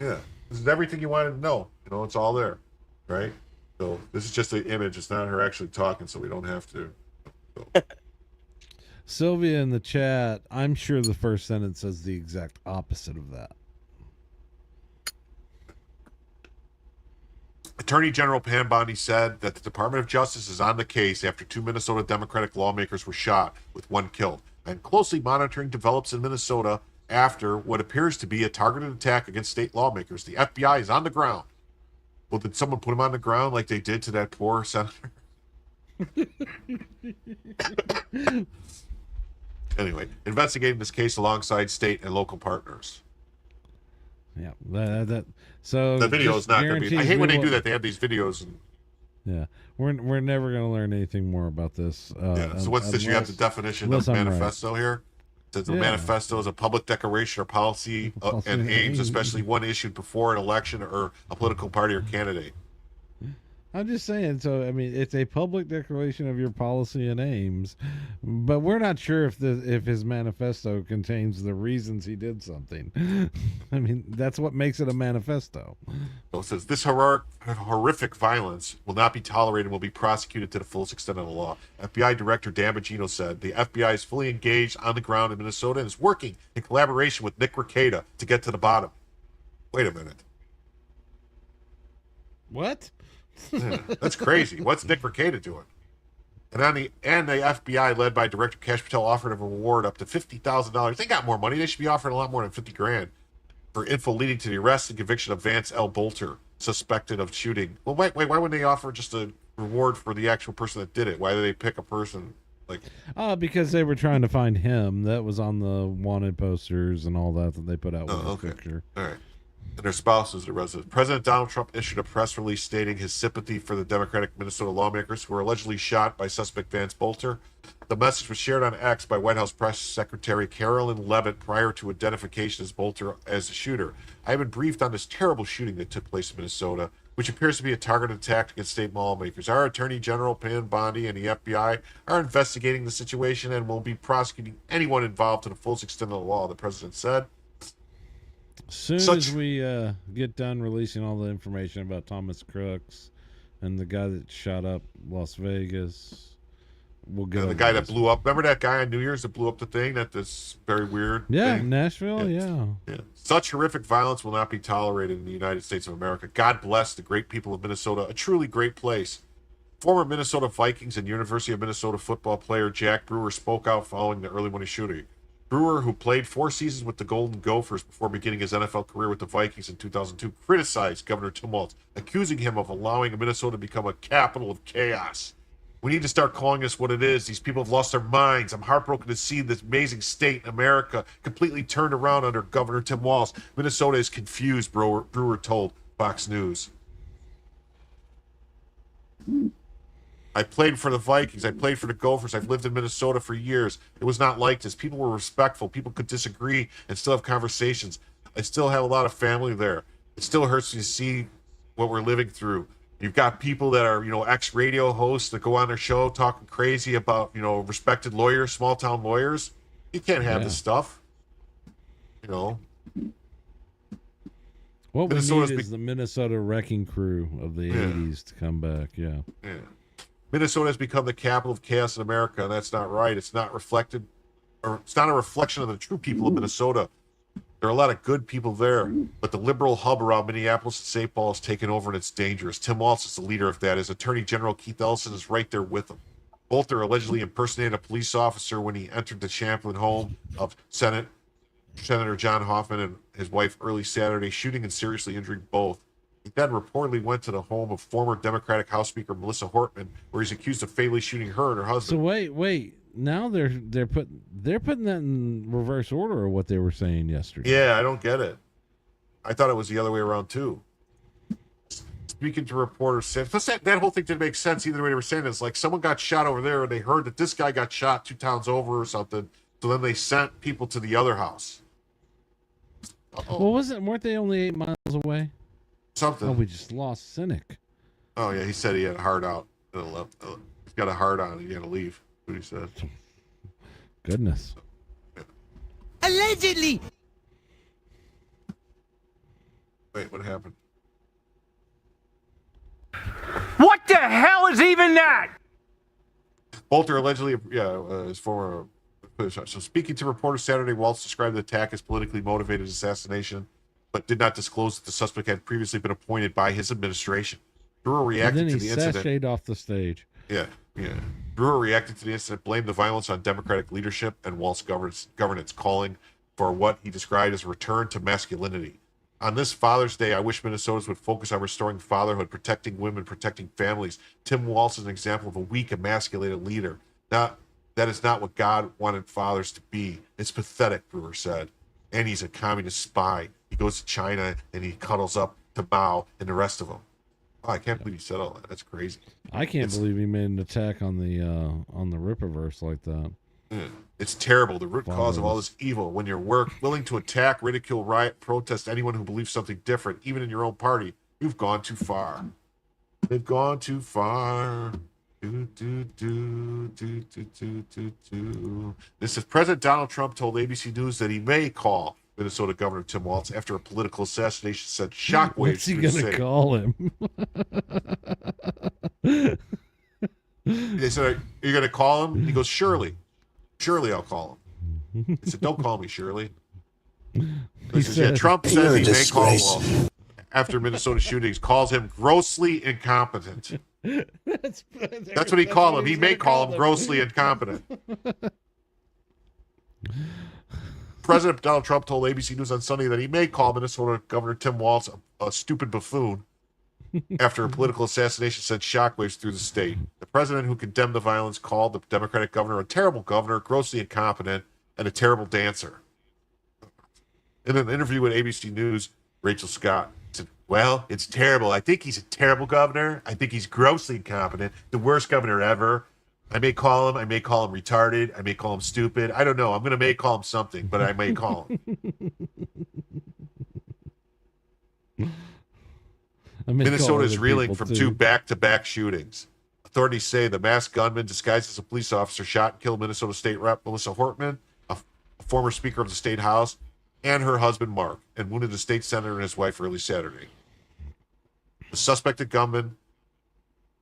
Yeah, this is everything you wanted to know. It's all there, right? So this is just an image. It's not her actually talking, so we don't have to. So. Sylvia in the chat, I'm sure the first sentence says the exact opposite of that. Attorney General Pam Bondi said that the Department of Justice is on the case after 2 Minnesota Democratic lawmakers were shot, with 1 killed, and closely monitoring develops in Minnesota after what appears to be a targeted attack against state lawmakers. The FBI is on the ground. Well, did someone put him on the ground like they did to that poor senator? Anyway, investigating this case alongside state and local partners. Yeah, so the video is not going to be. I hate when they do that. They have these videos. Yeah, we're never going to learn anything more about this. So what's this? You have the definition of manifesto here. It says the manifesto is a public declaration or policy and aims, especially one issued before an election or a political party or candidate. I'm just saying. So, I mean, it's a public declaration of your policy and aims, but we're not sure if his manifesto contains the reasons he did something. I mean, that's what makes it a manifesto. So it says this horrific violence will not be tolerated and will be prosecuted to the fullest extent of the law. FBI Director Dan Bongino said the FBI is fully engaged on the ground in Minnesota and is working in collaboration with Nick Rekieta to get to the bottom. Wait a minute. What? Yeah, that's crazy. What's Nick Rekieta doing? And the FBI, led by Director Kash Patel, offered a reward up to $50,000. They got more money. They should be offering a lot more than $50,000 for info leading to the arrest and conviction of Vance L. Bolter, suspected of shooting. Well, wait. Why wouldn't they offer just a reward for the actual person that did it? Why did they pick a person like? Because they were trying to find him. That was on the wanted posters and all that they put out with his picture. All right. And their spouses, the residents. President Donald Trump issued a press release stating his sympathy for the Democratic Minnesota lawmakers who were allegedly shot by suspect Vance Bolter. The message was shared on X by White House Press Secretary Carolyn Levitt prior to identification as Bolter as the shooter. I have been briefed on this terrible shooting that took place in Minnesota, which appears to be a targeted attack against state lawmakers. Our Attorney General Pam Bondi and the FBI are investigating the situation and will be prosecuting anyone involved to the fullest extent of the law, the president said. As soon as we get done releasing all the information about Thomas Crooks and the guy that shot up Las Vegas, we'll get the guy that blew up. Remember that guy on New Year's that blew up the thing? This very weird thing? Nashville, yeah. Such horrific violence will not be tolerated in the United States of America. God bless the great people of Minnesota, a truly great place. Former Minnesota Vikings and University of Minnesota football player Jack Brewer spoke out following the early morning shooting. Brewer, who played 4 seasons with the Golden Gophers before beginning his NFL career with the Vikings in 2002, criticized Governor Tim Walz, accusing him of allowing Minnesota to become a capital of chaos. We need to start calling this what it is. These people have lost their minds. I'm heartbroken to see this amazing state in America completely turned around under Governor Tim Walz. Minnesota is confused, Brewer told Fox News. I played for the Vikings. I played for the Gophers. I've lived in Minnesota for years. It was not like this. People were respectful. People could disagree and still have conversations. I still have a lot of family there. It still hurts me to see what we're living through. You've got people that are, ex-radio hosts that go on their show talking crazy about, respected lawyers, small-town lawyers. You can't have this stuff. What we need is the Minnesota wrecking crew of the 80s to come back, yeah. Minnesota has become the capital of chaos in America, and that's not right. It's not reflected, or it's not a reflection of the true people of Minnesota. There are a lot of good people there, but the liberal hub around Minneapolis and St. Paul has taken over, and it's dangerous. Tim Walz is the leader of that. His Attorney General Keith Ellison is right there with him. Bolter allegedly impersonated a police officer when he entered the Champlin home of Senator John Hoffman and his wife early Saturday, shooting and seriously injuring both. He then reportedly went to the home of former Democratic House Speaker Melissa Hortman, where he's accused of fatally shooting her and her husband. So wait. Now they're putting that in reverse order of what they were saying yesterday. Yeah, I don't get it. I thought it was the other way around too. Speaking to reporters, that whole thing didn't make sense either way they were saying it. It's like someone got shot over there, and they heard that this guy got shot 2 towns over or something. So then they sent people to the other house. Well, weren't they only 8 miles away? Something. Oh, we just lost Cynic. Oh yeah, he said he had a heart out. He's got a heart on. He had to leave. What he said. Goodness. Allegedly. Wait, what happened? What the hell is even that? Bolter allegedly, his former. So speaking to reporters Saturday, Walz described the attack as politically motivated assassination, but did not disclose that the suspect had previously been appointed by his administration. Brewer reacted to the incident. Sashayed off the stage. Yeah. Brewer reacted to the incident, blamed the violence on Democratic leadership and Walz governance, calling for what he described as a return to masculinity. On this Father's Day, I wish Minnesotans would focus on restoring fatherhood, protecting women, protecting families. Tim Walz is an example of a weak, emasculated leader. That is not what God wanted fathers to be. It's pathetic, Brewer said. And he's a communist spy. He goes to China and he cuddles up to Mao and the rest of them. Oh, I can't believe he said all that. That's crazy. I can't believe he made an attack on the Rippaverse like that. It's terrible. The root cause of all this evil. When you're willing to attack, ridicule, riot, protest anyone who believes something different, even in your own party, you've gone too far. They've gone too far. Do, do, do, do, do, do, do, do. This is President Donald Trump told ABC News that he may call Minnesota Governor Tim Walz after a political assassination sent shockwaves What's he through the gonna state. call him? They said, "Are you going to call him?" He goes, "Surely. Surely I'll call him." He said, "Don't call me Shirley." He says, "Yeah, Trump says he may call Walz after Minnesota shootings, calls him grossly incompetent." That's what he called him. He may call him grossly incompetent. President Donald Trump told ABC News on Sunday that he may call Minnesota Governor Tim Walz a stupid buffoon after a political assassination sent shockwaves through the state. The president, who condemned the violence, called the Democratic governor a terrible governor, grossly incompetent, and a terrible dancer. In an interview with ABC News, Rachel Scott said, "Well, it's terrible. I think he's a terrible governor. I think he's grossly incompetent, the worst governor ever. I may call him retarded. I may call him stupid. I don't know. I'm going to call him something, but I may call him." Minnesota is reeling from two back-to-back shootings. Authorities say the masked gunman disguised as a police officer shot and killed Minnesota State Rep Melissa Hortman, a former Speaker of the State House, and her husband Mark, and wounded a state senator and his wife early Saturday. The suspected gunman,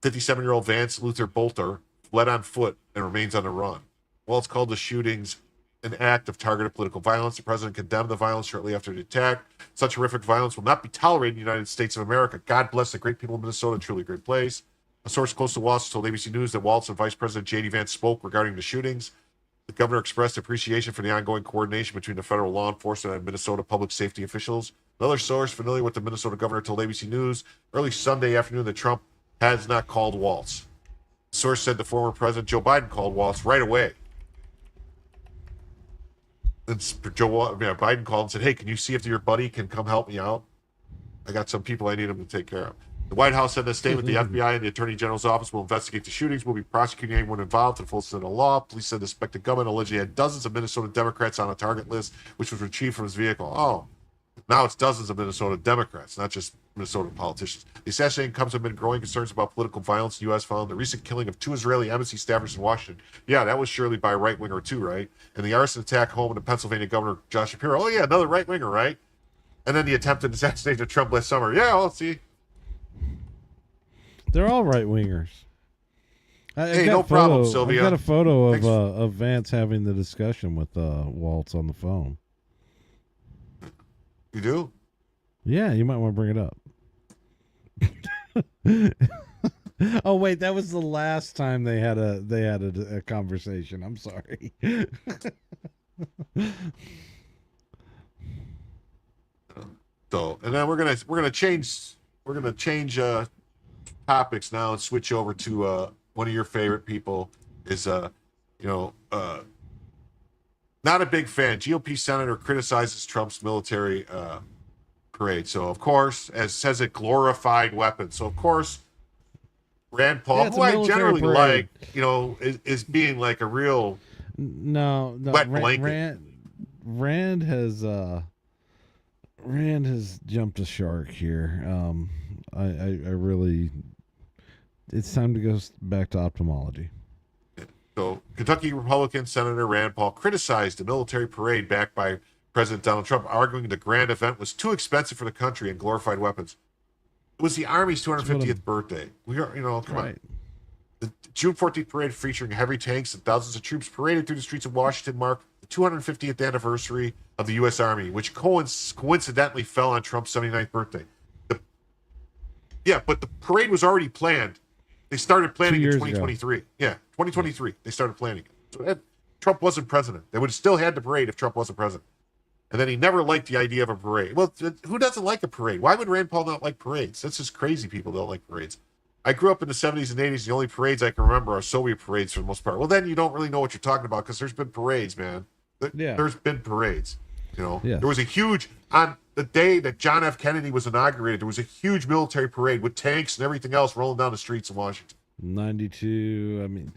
57-year-old Vance Luther Bolter, fled on foot and remains on the run. Walz called the shootings an act of targeted political violence. The president condemned the violence shortly after the attack. Such horrific violence will not be tolerated in the United States of America. God bless the great people of Minnesota, truly a great place. A source close to Walz told ABC News that Walz and Vice President J.D. Vance spoke regarding the shootings. The governor expressed appreciation for the ongoing coordination between the federal law enforcement and Minnesota public safety officials. Another source familiar with the Minnesota governor told ABC News early Sunday afternoon that Trump has not called Walz. The source said the former President Joe Biden called Walz right away. And Biden called and said, "Hey, can you see if your buddy can come help me out? I got some people I need him to take care of." The White House said in a statement the FBI and the Attorney General's office will investigate the shootings, will be prosecuting anyone involved to the full extent of the law. Police said the suspected gunman allegedly had dozens of Minnesota Democrats on a target list, which was retrieved from his vehicle. Oh, now it's dozens of Minnesota Democrats, not just Minnesota politicians. The assassination comes amid growing concerns about political violence in the U.S. following the recent killing of 2 Israeli embassy staffers in Washington. Yeah, that was surely by a right-winger too, right? And the arson attack home of the Pennsylvania Governor Josh Shapiro. Oh, yeah, another right-winger, right? And then the attempted assassination of Trump last summer. Yeah, well, see. They're all right wingers. Hey, no problem, Sylvia. I got a photo of Vance having the discussion with Walz on the phone. You do? Yeah, you might want to bring it up. Oh wait, that was the last time they had a conversation. I'm sorry. So, and then we're gonna change topics now and switch over to one of your favorite people is not a big fan. GOP senator criticizes Trump's military parade. So of course, as says it, glorified weapons. So of course, Rand Paul, who I generally like, is being like a real wet blanket. Rand has jumped a shark here. I really, it's time to go back to ophthalmology. So Kentucky Republican Senator Rand Paul criticized the military parade backed by President Donald Trump, arguing the grand event was too expensive for the country and glorified weapons. It was the Army's 250th birthday. We are, come on. The June 14th parade featuring heavy tanks and thousands of troops paraded through the streets of Washington marked the 250th anniversary of the U.S. Army, which coincidentally fell on Trump's 79th birthday. But the parade was already planned. They started planning in 2023. Ago. Yeah, 2023. They started planning it. So Trump wasn't president. They would have still had the parade if Trump wasn't president. And then he never liked the idea of a parade. Well, who doesn't like a parade? Why would Rand Paul not like parades? That's just crazy people don't like parades. I grew up in the 70s and 80s. The only parades I can remember are Soviet parades for the most part. Well, then you don't really know what you're talking about because there's been parades, man. There's been parades. There was a huge, on the day that John F. Kennedy was inaugurated, there was a huge military parade with tanks and everything else rolling down the streets of Washington. 92, I mean,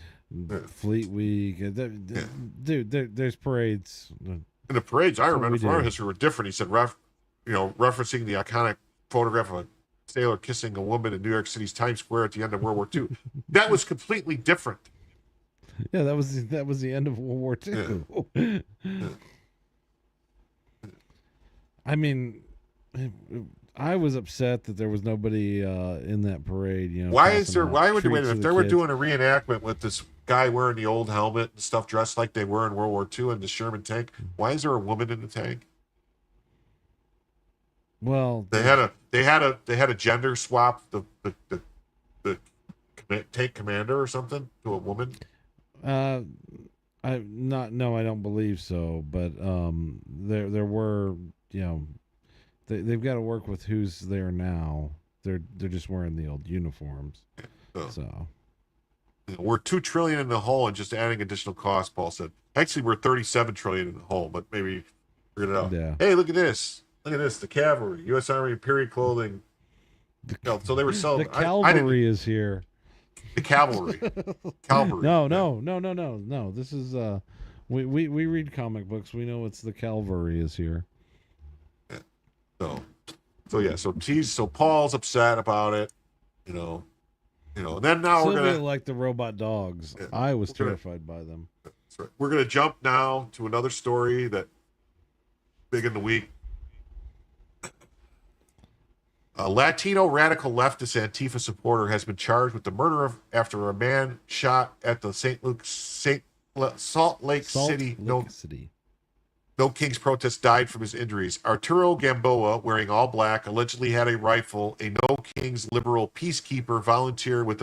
Fleet Week. Dude, there's parades. And the parades I remember from our history were different. He said, referencing the iconic photograph of a sailor kissing a woman in New York City's Times Square at the end of World War II. That was completely different. Yeah, that was the end of World War II. Yeah. I mean, I was upset that there was nobody in that parade. You know, Why is there? passing out Why would you wait? treats to If the they were kids. doing a reenactment with this guy wearing the old helmet and stuff, dressed like they were in World War II in the Sherman tank, why is there a woman in the tank? Well, They had a gender swap the tank commander or something to a woman. I don't believe so. But there were, you know, they've got to work with who's there now. They're just wearing the old uniforms. So we're $2 trillion in the hole and just adding additional costs. Paul said. Actually, we're $37 trillion in the hole, but maybe figured it out. Yeah. Hey, look at this. Look at this. The cavalry, U.S. Army period clothing. So they were selling. the cavalry is here. The cavalry. Cavalry. No. This is we read comic books. We know it's the cavalry is here. So yeah. So Paul's upset about it. You know. And then now Sylvia we're gonna like the robot dogs. Yeah, I was we're gonna- terrified by them. That's right. We're gonna jump now to another story that big in the week. A Latino radical leftist Antifa supporter has been charged with the murder after a man shot at the Salt Lake City No Kings protest died from his injuries. Arturo Gamboa, wearing all black, allegedly had a rifle. A No Kings liberal peacekeeper volunteer with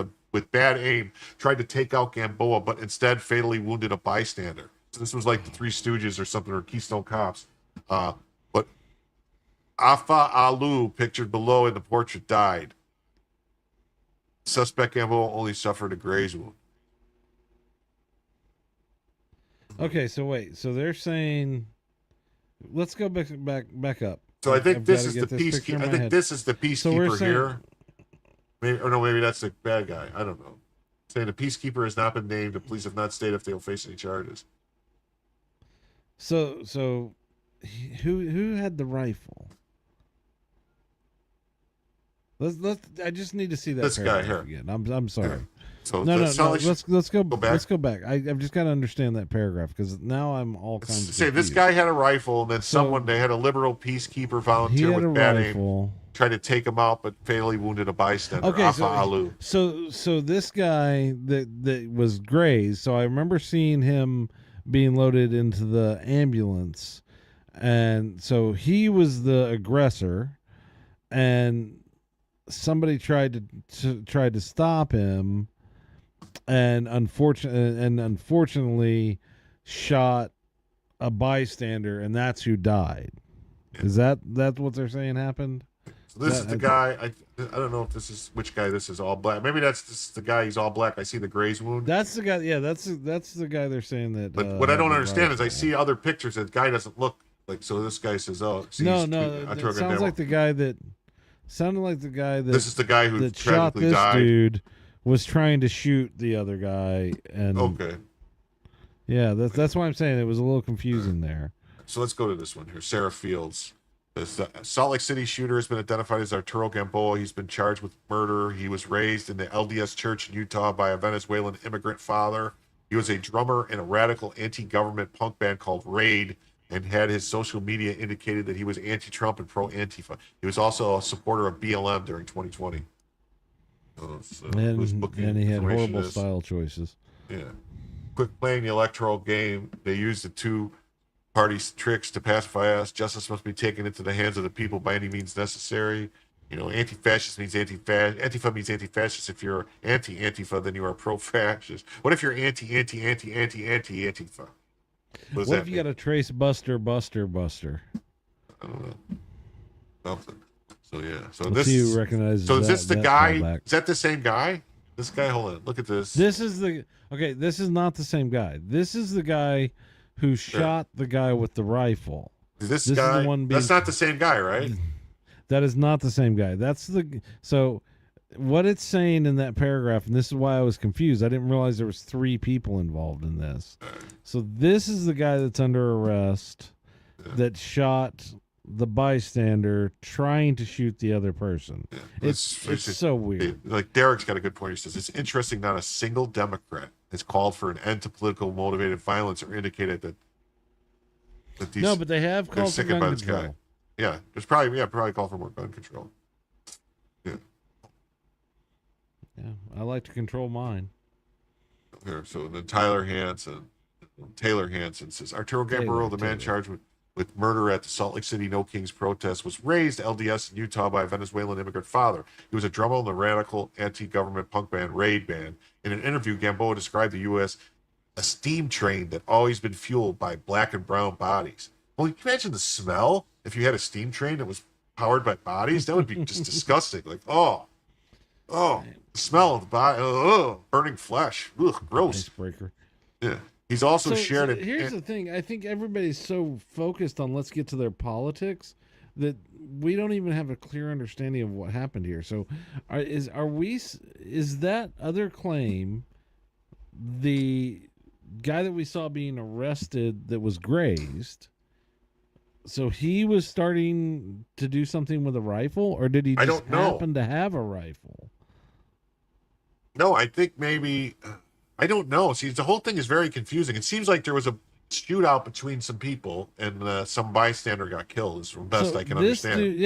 bad aim tried to take out Gamboa, but instead fatally wounded a bystander. So this was like the Three Stooges or something, or Keystone Cops. But Afa Alu, pictured below in the portrait, died. Suspect Gamboa only suffered a graze wound. Okay, so wait. So they're saying, let's go back up. So I think I've this gotta is get the this picture in peacekeeper. I my think head. this is the So we're peacekeeper saying- here. Maybe that's the bad guy. I don't know. Saying the peacekeeper has not been named. The police have not stated if they will face any charges. So who had the rifle? Let's. I just need to see that. This guy paragraph here. again. I'm sorry. So No. let's Let's go back. Let's go back. I've just got to understand that paragraph because now I'm all kinds of. Say this confused. guy had a rifle, and then they had a liberal peacekeeper He volunteer had a with bad rifle. aim, tried to take him out, but fatally wounded a bystander. Okay, Afa Alu. so this guy that was grazed. So I remember seeing him being loaded into the ambulance, and so he was the aggressor, and somebody tried to stop him, and unfortunately shot a bystander, and that's who died. Is that's what they're saying happened? So this is the guy. I don't know if this is which guy. This is all black. Maybe this is the guy. He's all black. I see the graze wound. That's the guy. Yeah, that's the guy they're saying that. But what I had don't the understand is I rifle. see other pictures. That guy doesn't look like. So this guy says, "Oh, see, No, he's- it Arturo sounds Gamboa. like the guy that sounded like the guy that This is the guy who that shot tragically this died. dude was trying to shoot the other guy, and Okay. yeah, that's why I'm saying it was a little confusing there. So let's go to this one here. Sarah Fields. This Salt Lake City shooter has been identified as Arturo Gamboa. He's been charged with murder. He was raised in the LDS church in Utah by a Venezuelan immigrant father. He was a drummer in a radical anti-government punk band called Raid, and had his social media indicated that he was anti-Trump and pro-Antifa. He was also a supporter of BLM during 2020. And he had horrible style choices. Yeah. Quit playing the electoral game. They used the two parties' tricks to pacify us. Justice must be taken into the hands of the people by any means necessary. You know, anti-fascist means anti-fascist. Antifa means anti-fascist. If you're anti-Antifa, then you are pro-fascist. What if you're anti-Antifa? What if you got a trace buster? I don't know. Something. So yeah. So Let's this. see who recognizes So is this the that guy? callback. Is that the same guy? This guy. Hold on. Look at this. This is this is not the same guy. This is the guy who shot the guy with the rifle. This Is guy. the one That's not the same guy, right? That is not the same guy. So what it's saying in that paragraph, and this is why I was confused. I didn't realize there was 3 people involved in this. So this is the guy that's under arrest that shot the bystander trying to shoot the other person. Yeah. It's so weird. Like Derek's got a good point. He says it's interesting not a single Democrat has called for an end to political motivated violence or indicated that these, no, but they have called for gun control. Yeah, there's probably call for more gun control. Yeah. Yeah, I like to control mine. Here, so then Taylor Hansen says Arturo Gambaro, the man charged with murder at the Salt Lake City No Kings protest, was raised LDS in Utah by a Venezuelan immigrant father. He was a drummer in the radical anti-government punk band Raid Band. In an interview, Gamboa described the U.S. a steam train that always been fueled by black and brown bodies. Well, can you imagine the smell if you had a steam train that was powered by bodies? That would be just disgusting. Like, oh, the smell of the body, burning flesh. Ugh, gross. Icebreaker. Yeah. He's also shared it. Here's the thing. I think everybody's so focused on let's get to their politics that we don't even have a clear understanding of what happened here. So is that other claim the guy that we saw being arrested that was grazed? So he was starting to do something with a rifle, or did he just happen to have a rifle? No, I think maybe... I don't know. See, the whole thing is very confusing. It seems like there was a shootout between some people and some bystander got killed, is from best I can understand.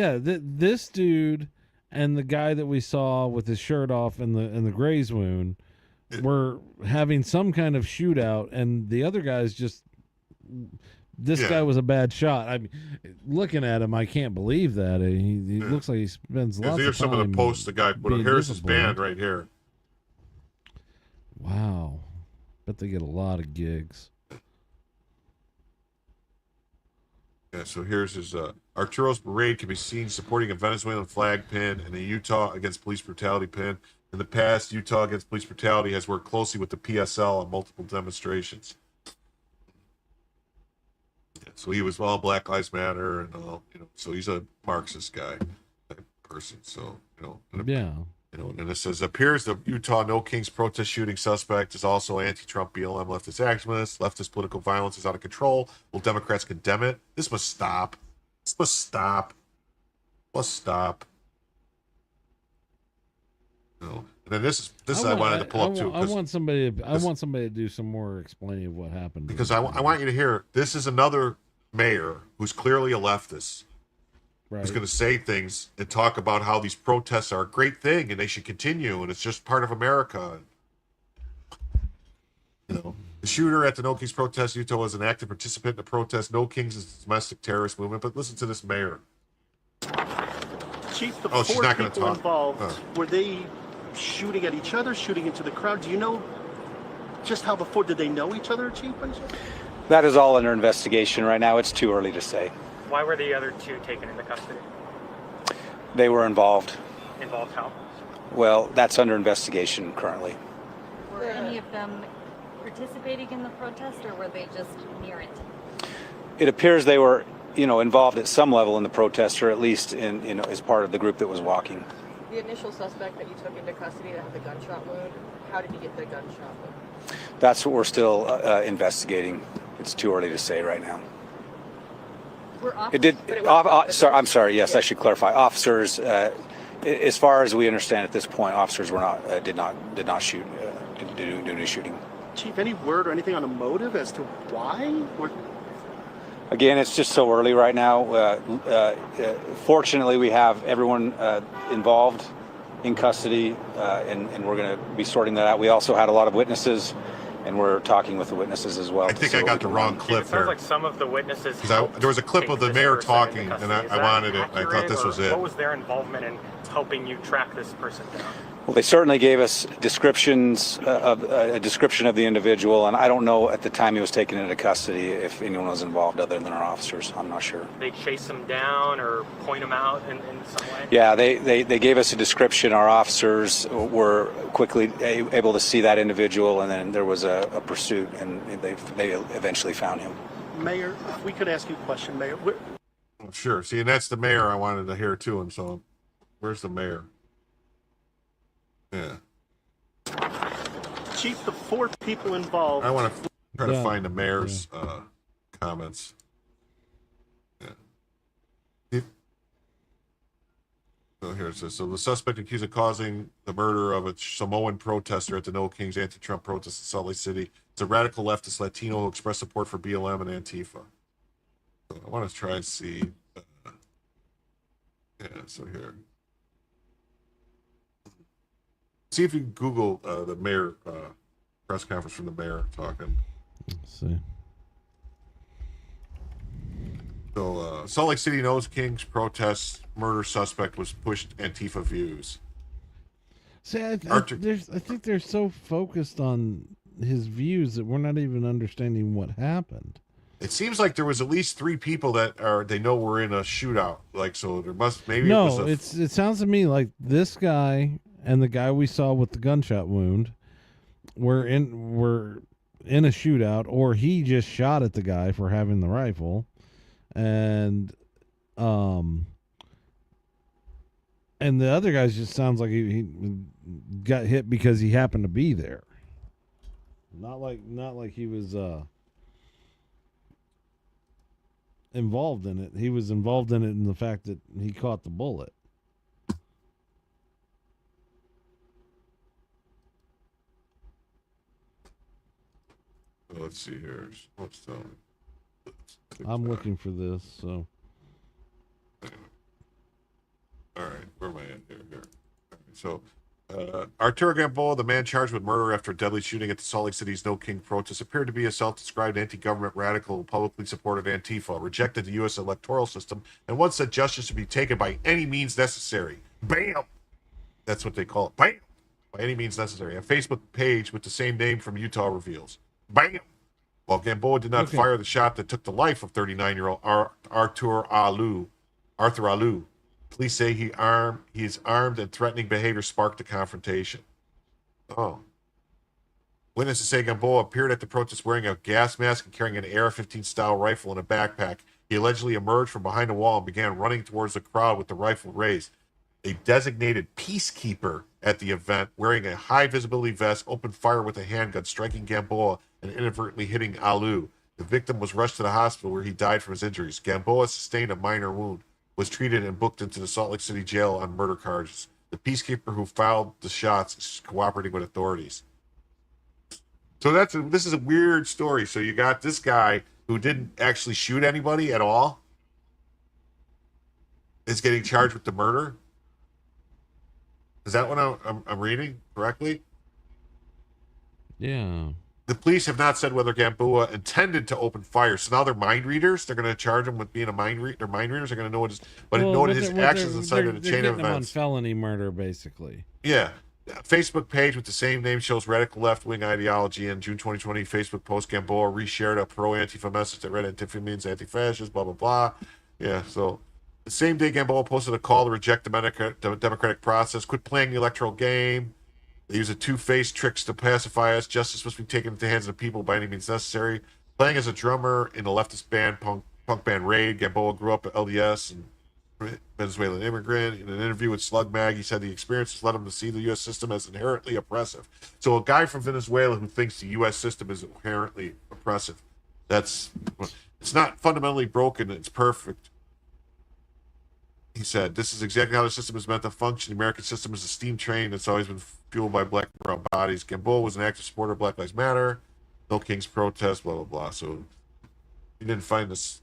This dude and the guy that we saw with his shirt off and the graze wound were having some kind of shootout, and the other guy's just... This guy was a bad shot. I mean, looking at him, I can't believe that. He looks like he spends lots of time... Here's some of the posts the guy put up. Here's his band right here. Wow. Bet they get a lot of gigs. Yeah, so here's his... Arturo's parade can be seen supporting a Venezuelan flag pin and a Utah Against Police Brutality pin. In the past, Utah Against Police Brutality has worked closely with the PSL on multiple demonstrations. Yeah, so he was all Black Lives Matter and all, so he's a Marxist guy type person. So, yeah. And it says, appears the Utah No Kings protest shooting suspect is also anti-Trump BLM leftist activist. Leftist political violence is out of control. Will Democrats condemn it? This must stop. Must stop. And then this I wanted to pull up too. I want somebody to do some more explaining of what happened. Because I want you to hear, this is another mayor who's clearly a leftist. Right. Who's going to say things and talk about how these protests are a great thing and they should continue and it's just part of America. The shooter at the No Kings protest, Utah, was an active participant in the protest. No Kings is a domestic terrorist movement, but listen to this mayor. Chief, the she's four not gonna people talk. involved, were they shooting at each other, shooting into the crowd? Do you know just how before, did they know each other, Chief? That is all under investigation right now. It's too early to say. Why were the other two taken into custody? They were involved. Involved how? Well, that's under investigation currently. Were any of them participating in the protest, or were they just near it? It appears they were, involved at some level in the protest, or at least in, as part of the group that was walking. The initial suspect that you took into custody that had the gunshot wound, how did he get the gunshot wound? That's what we're still investigating. It's too early to say right now. It did. Sorry, I'm sorry. Yes, I should clarify. Officers, as far as we understand at this point, officers were not did not shoot, do any shooting. Chief, any word or anything on a motive as to why? Again, it's just so early right now. Fortunately, we have everyone involved in custody, and we're going to be sorting that out. We also had a lot of witnesses. And we're talking with the witnesses as well. I think I got the wrong clip It sounds like some of the witnesses. There was a clip of the mayor talking, and I wanted it. I thought this was it. What was their involvement in helping you track this person down? Well, they certainly gave us descriptions of a description of the individual, and I don't know at the time he was taken into custody if anyone was involved other than our officers. I'm not sure. They chase him down or point him out in some way? Yeah, they gave us a description. Our officers were quickly able to see that individual, and then there was a pursuit, and they eventually found him. Mayor, if we could ask you a question, Mayor. Sure. See, and that's the mayor I wanted to hear too, and so where's the mayor? Yeah. Chief, the four people involved. I want to try to find the mayor's comments. Yeah. So here it says, so the suspect accused of causing the murder of a Samoan protester at the No Kings anti-Trump protest in Salt Lake City is a radical leftist Latino who expressed support for BLM and Antifa. So I want to try and see. Yeah, so here. See if you can Google the mayor press conference from the mayor talking. Let's see. So Salt Lake City knows King's protest murder suspect was pushed Antifa views. See, I think they're so focused on his views that we're not even understanding what happened. It seems like there was at least 3 people that they know were in a shootout. Like, so there must maybe No, it was it sounds to me like this guy and the guy we saw with the gunshot wound were in a shootout, or he just shot at the guy for having the rifle, and the other guy just sounds like he got hit because he happened to be there. Not like he was involved in it. He was involved in it in the fact that he caught the bullet. let's see here. What's the? I'm looking for this, so. All right, where am I at? Here. All right, so, Arturo Gamboa, the man charged with murder after a deadly shooting at the Salt Lake City's No King protest, appeared to be a self-described anti-government radical who publicly supported Antifa, rejected the U.S. electoral system, and once said justice should be taken by any means necessary. Bam! That's what they call it. Bam! By any means necessary. A Facebook page with the same name from Utah reveals. Bam! While Gamboa did not fire the shot that took the life of 39-year-old Arthur Alou, police say he is armed and threatening behavior sparked the confrontation. Oh. Witnesses say Gamboa appeared at the protest wearing a gas mask and carrying an AR-15 style rifle in a backpack. He allegedly emerged from behind a wall and began running towards the crowd with the rifle raised. A designated peacekeeper at the event, wearing a high visibility vest, opened fire with a handgun, striking Gamboa and inadvertently hitting Alou. The victim was rushed to the hospital where he died from his injuries. Gamboa sustained a minor wound, was treated and booked into the Salt Lake City jail on murder charges. The peacekeeper who fired the shots is cooperating with authorities. So this is a weird story. So you got this guy who didn't actually shoot anybody at all is getting charged with the murder. Is that what I'm reading correctly? Yeah. The police have not said whether Gamboa intended to open fire. So now they're mind readers. They're going to charge him with being a mind reader. They're mind readers. They're going to know his actions inside of the chain of events. On felony murder, basically. Yeah. Facebook page with the same name shows radical left-wing ideology. In June 2020, Facebook post Gamboa reshared a pro-Antifa message that read Antifa means anti-fascist, blah, blah, blah. Yeah, so the same day Gamboa posted a call to reject the democratic process, quit playing the electoral game. They use a two-faced tricks to pacify us. Justice must be taken into the hands of the people by any means necessary. Playing as a drummer in a leftist band, punk band Raid, Gamboa grew up at LDS and Venezuelan immigrant. In an interview with Slug Mag, he said the experiences led him to see the U.S. system as inherently oppressive. So a guy from Venezuela who thinks the U.S. system is inherently oppressive, it's not fundamentally broken, it's perfect. He said, this is exactly how the system is meant to function. The American system is a steam train that's always been fueled by black and brown bodies. Gamboa was an active supporter of Black Lives Matter, No King's protest, blah, blah, blah. So he didn't find this...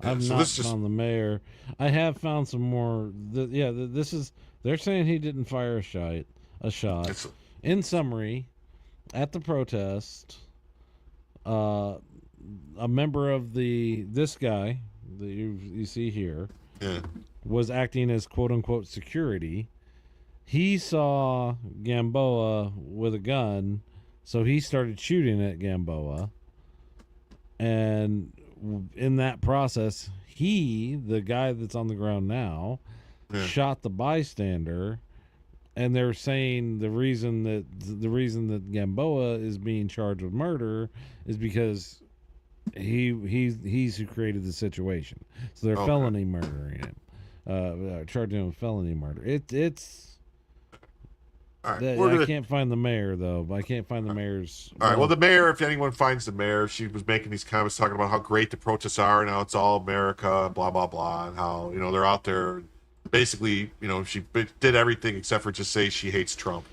I've not found the mayor. I have found some more. This is. They're saying he didn't fire a shot. In summary, at the protest, a member of this guy that you see here was acting as quote unquote security. He saw Gamboa with a gun, so he started shooting at Gamboa, and in that process, the guy that's on the ground now, shot the bystander, and they're saying the reason that Gamboa is being charged with murder is because he's who created the situation. So they're felony murdering him, charging him with felony murder. It's All right, I can't find the mayor though. I can't find the mayor's. All right. Well, the mayor, if anyone finds the mayor, she was making these comments talking about how great the protests are and how it's all America, blah blah blah, and how they're out there. Basically, she did everything except for just say she hates Trump.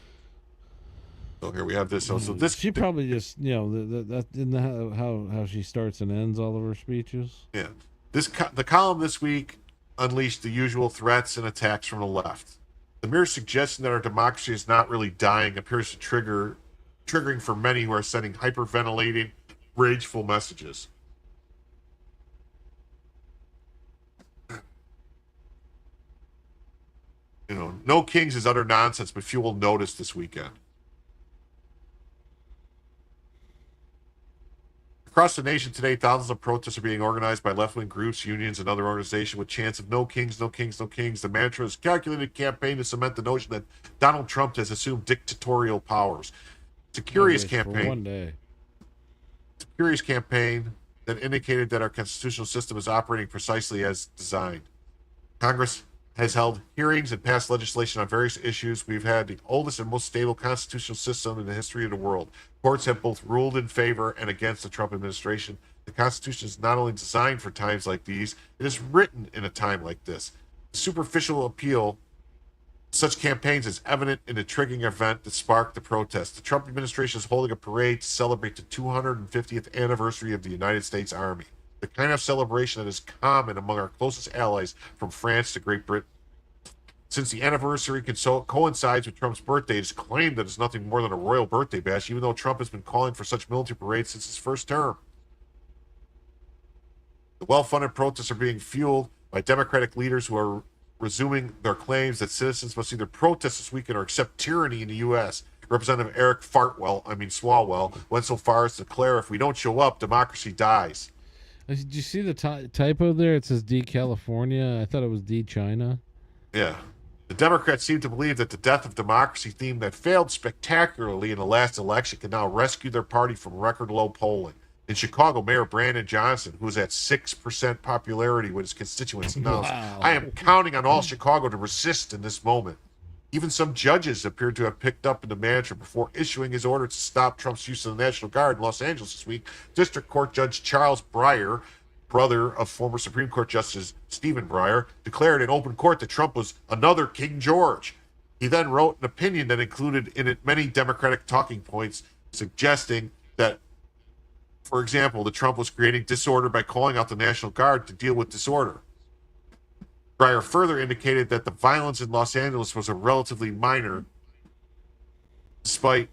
So here we have this. So this she probably just that isn't how she starts and ends all of her speeches. Yeah, the column this week unleashed the usual threats and attacks from the left. The mere suggestion that our democracy is not really dying appears to triggering for many who are sending hyperventilating, rageful messages. No kings is utter nonsense, but few will notice this weekend. Across the nation today, thousands of protests are being organized by left-wing groups, unions, and other organizations with chants of no kings, no kings, no kings. The mantra is a calculated campaign to cement the notion that Donald Trump has assumed dictatorial powers. It's a curious campaign. For one day. It's a curious campaign that indicated that our constitutional system is operating precisely as designed. Congress has held hearings and passed legislation on various issues. We've had the oldest and most stable constitutional system in the history of the world. Courts have both ruled in favor and against the Trump administration. The Constitution is not only designed for times like these, it is written in a time like this. The superficial appeal to such campaigns is evident in the triggering event that sparked the protest. The Trump administration is holding a parade to celebrate the 250th anniversary of the United States Army. The kind of celebration that is common among our closest allies from France to Great Britain. Since the anniversary coincides with Trump's birthday, it is claimed that it's nothing more than a royal birthday bash, even though Trump has been calling for such military parades since his first term. The well-funded protests are being fueled by Democratic leaders who are resuming their claims that citizens must either protest this weekend or accept tyranny in the U.S. Representative Eric Swalwell went so far as to declare, if we don't show up, democracy dies. Did you see the typo there? It says D California. I thought it was D China. Yeah. The Democrats seem to believe that the death of democracy theme that failed spectacularly in the last election can now rescue their party from record low polling. In Chicago, Mayor Brandon Johnson, who is at 6% popularity with his constituents, announced, Wow. I am counting on all Chicago to resist in this moment. Even some judges appeared to have picked up in the mantra before issuing his order to stop Trump's use of the National Guard in Los Angeles this week. District Court Judge Charles Breyer, brother of former Supreme Court Justice Stephen Breyer, declared in open court that Trump was another King George. He then wrote an opinion that included in it many Democratic talking points, suggesting that, for example, that Trump was creating disorder by calling out the National Guard to deal with disorder. Breyer further indicated that the violence in Los Angeles was a relatively minor, despite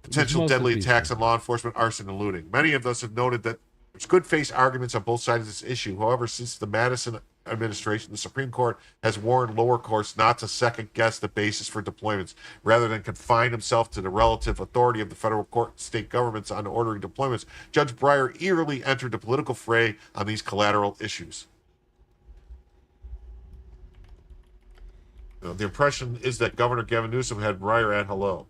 potential deadly attacks on law enforcement, arson, and looting. Many of us have noted that there's good faith arguments on both sides of this issue. However, since the Madison administration, the Supreme Court has warned lower courts not to second guess the basis for deployments, rather than confine himself to the relative authority of the federal court and state governments on ordering deployments. Judge Breyer eagerly entered the political fray on these collateral issues. The impression is that Governor Gavin Newsom had Breyer at hello.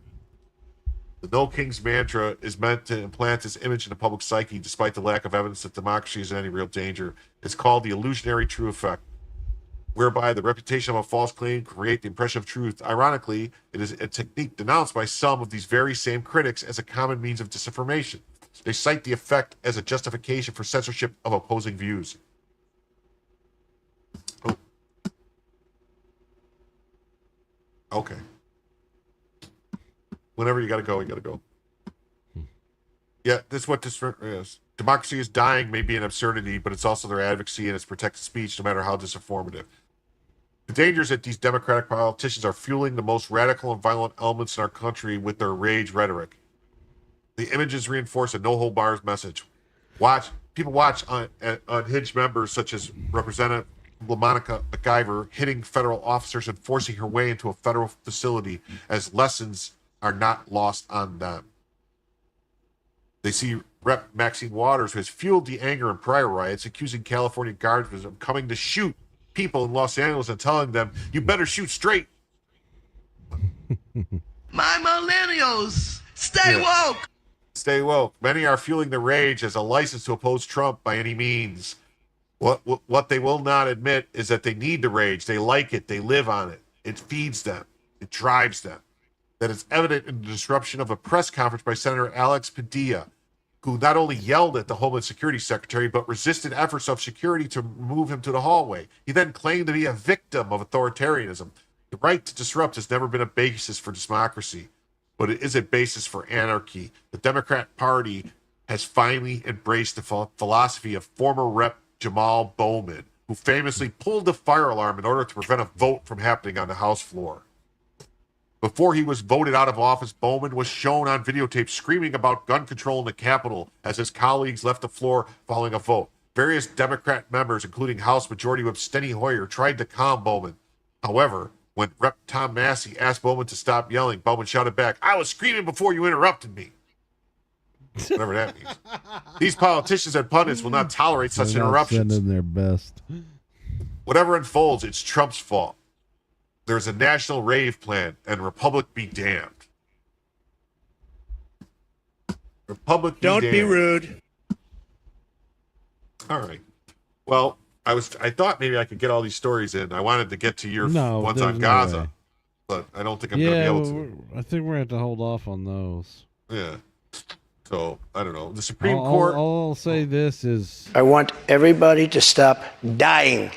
The No Kings mantra is meant to implant this image in the public psyche despite the lack of evidence that democracy is in any real danger. It's called the illusionary true effect, whereby the reputation of a false claim create the impression of truth. Ironically, it is a technique denounced by some of these very same critics as a common means of disinformation. They cite the effect as a justification for censorship of opposing views. Oh. Okay. Whenever you gotta go, you gotta go. Yeah, this is what this is. Democracy is dying may be an absurdity, but it's also their advocacy and its protected speech, no matter how disinformative. The danger is that these Democratic politicians are fueling the most radical and violent elements in our country with their rage rhetoric. The images reinforce a no-hold-bars message. People watch unhinged members such as Representative LaMonica McIver hitting federal officers and forcing her way into a federal facility as lessons are not lost on them. They see Rep. Maxine Waters, who has fueled the anger in prior riots, accusing California guardsmen of coming to shoot people in Los Angeles and telling them, you better shoot straight. My millennials, stay woke. Stay woke. Many are fueling the rage as a license to oppose Trump by any means. What they will not admit is that they need the rage. They like it. They live on it. It feeds them. It drives them. That is evident in the disruption of a press conference by Senator Alex Padilla, who not only yelled at the Homeland Security Secretary, but resisted efforts of security to move him to the hallway. He then claimed to be a victim of authoritarianism. The right to disrupt has never been a basis for democracy, but it is a basis for anarchy. The Democrat Party has finally embraced the philosophy of former Rep. Jamal Bowman, who famously pulled the fire alarm in order to prevent a vote from happening on the House floor. Before he was voted out of office, Bowman was shown on videotape screaming about gun control in the Capitol as his colleagues left the floor following a vote. Various Democrat members, including House Majority Whip Steny Hoyer, tried to calm Bowman. However, when Rep. Tom Massey asked Bowman to stop yelling, Bowman shouted back, "I was screaming before you interrupted me." Whatever that means. These politicians and pundits will not tolerate such interruptions. Sending their best. Whatever unfolds, it's Trump's fault. There's a national rave plan, and Republic be damned. Republic be damned. Don't be rude. All right. Well, I thought maybe I could get all these stories in. I wanted to get to your ones on Gaza, way. But I don't think I'm going to be able to. I think we're going to have to hold off on those. Yeah. So, I don't know. The Supreme Court. All I'll say this is, I want everybody to stop dying.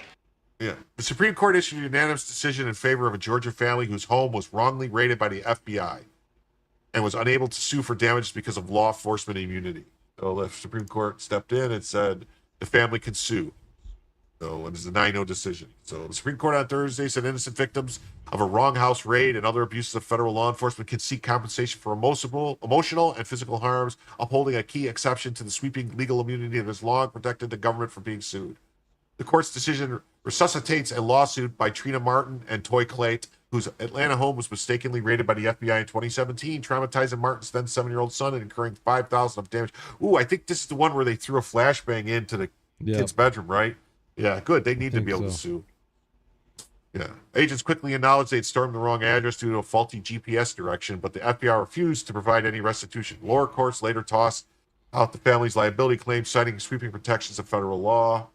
Yeah. The Supreme Court issued a unanimous decision in favor of a Georgia family whose home was wrongly raided by the FBI and was unable to sue for damages because of law enforcement immunity. So the Supreme Court stepped in and said the family can sue. So it was a 9-0 decision. So the Supreme Court on Thursday said innocent victims of a wrong house raid and other abuses of federal law enforcement can seek compensation for emotional and physical harms, upholding a key exception to the sweeping legal immunity that has long protected the government from being sued. The court's decision resuscitates a lawsuit by Trina Martin and Toy Clayt, whose Atlanta home was mistakenly raided by the FBI in 2017, traumatizing Martin's then 7-year-old son and incurring $5,000 of damage. Ooh, I think this is the one where they threw a flashbang into the kid's bedroom, right? Yeah, good. They need to be able to sue. Yeah. Agents quickly acknowledged they'd stormed the wrong address due to a faulty GPS direction, but the FBI refused to provide any restitution. Lower courts later tossed out the family's liability claim, citing sweeping protections of federal law.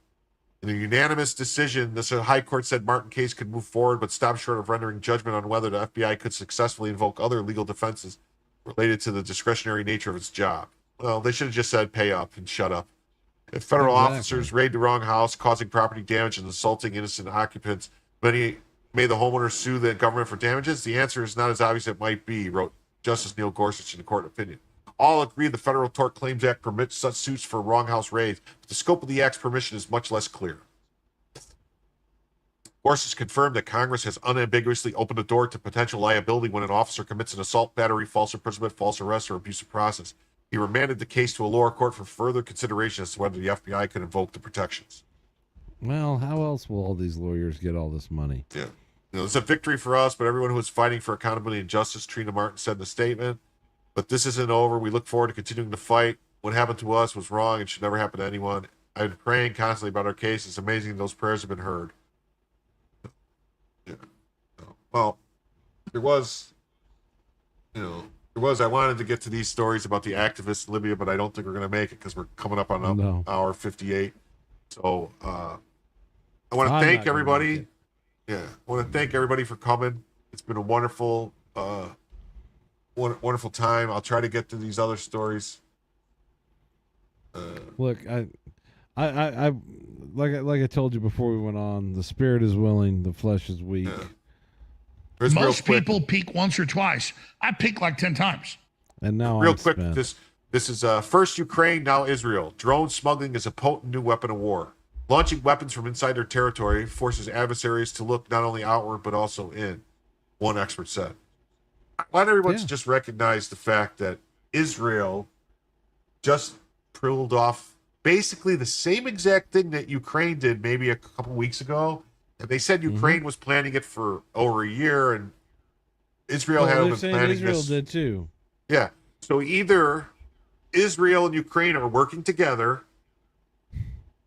In a unanimous decision, the High Court said Martin's case could move forward, but stopped short of rendering judgment on whether the FBI could successfully invoke other legal defenses related to the discretionary nature of its job. Well, they should have just said pay up and shut up. If federal officers raid the wrong house, causing property damage and assaulting innocent occupants, may the homeowner sue the government for damages? The answer is not as obvious as it might be, wrote Justice Neil Gorsuch in the court opinion. All agree the Federal Tort Claims Act permits such suits for wrong house raids, but the scope of the act's permission is much less clear. Gorsuch confirmed that Congress has unambiguously opened the door to potential liability when an officer commits an assault, battery, false imprisonment, false arrest, or abusive process. He remanded the case to a lower court for further consideration as to whether the FBI could invoke the protections. well, how else will all these lawyers get all this money? Yeah. It's a victory for us, but everyone who is fighting for accountability and justice, Trina Martin said in the statement. But this isn't over. We look forward to continuing to fight. What happened to us was wrong and should never happen to anyone. I've been praying constantly about our case. It's amazing those prayers have been heard. Yeah. Well, I wanted to get to these stories about the activists in Libya, but I don't think we're going to make it because we're coming up on hour 58. So I want to thank everybody. Yeah, I want to thank everybody for coming. It's been a wonderful time. I'll try to get to these other stories. Look, I like I told you before we went on, the spirit is willing, the flesh is weak. Yeah. Most people peak once or twice. I peaked like 10 times. And now real quick, this is first Ukraine, now Israel. Drone smuggling is a potent new weapon of war. Launching weapons from inside their territory forces adversaries to look not only outward but also in, one expert said. I want everyone to just recognize the fact that Israel just pulled off basically the same exact thing that Ukraine did maybe a couple weeks ago. And they said Ukraine was planning it for over a year, and Israel had been planning Israel this. did too. Yeah. So either Israel and Ukraine are working together,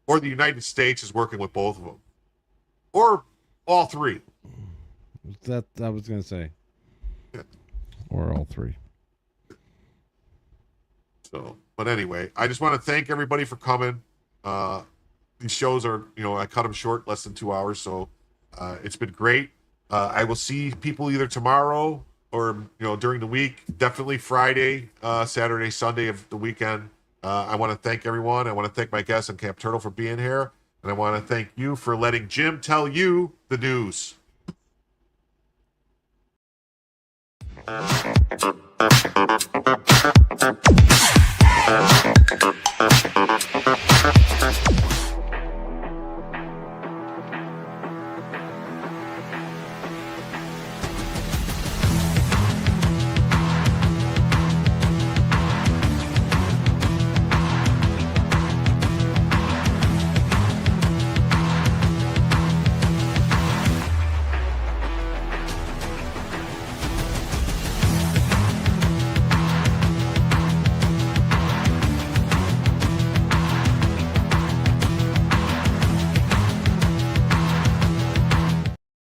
or the United States is working with both of them, or all three. That I was going to say. Yeah. Or all three. So, but anyway, I just want to thank everybody for coming. These shows are, I cut them short, less than 2 hours. So it's been great. I will see people either tomorrow or during the week. Definitely Friday, Saturday, Sunday of the weekend. I want to thank everyone. I want to thank my guests on Camp Turtle for being here, and I want to thank you for letting Jim tell you the news.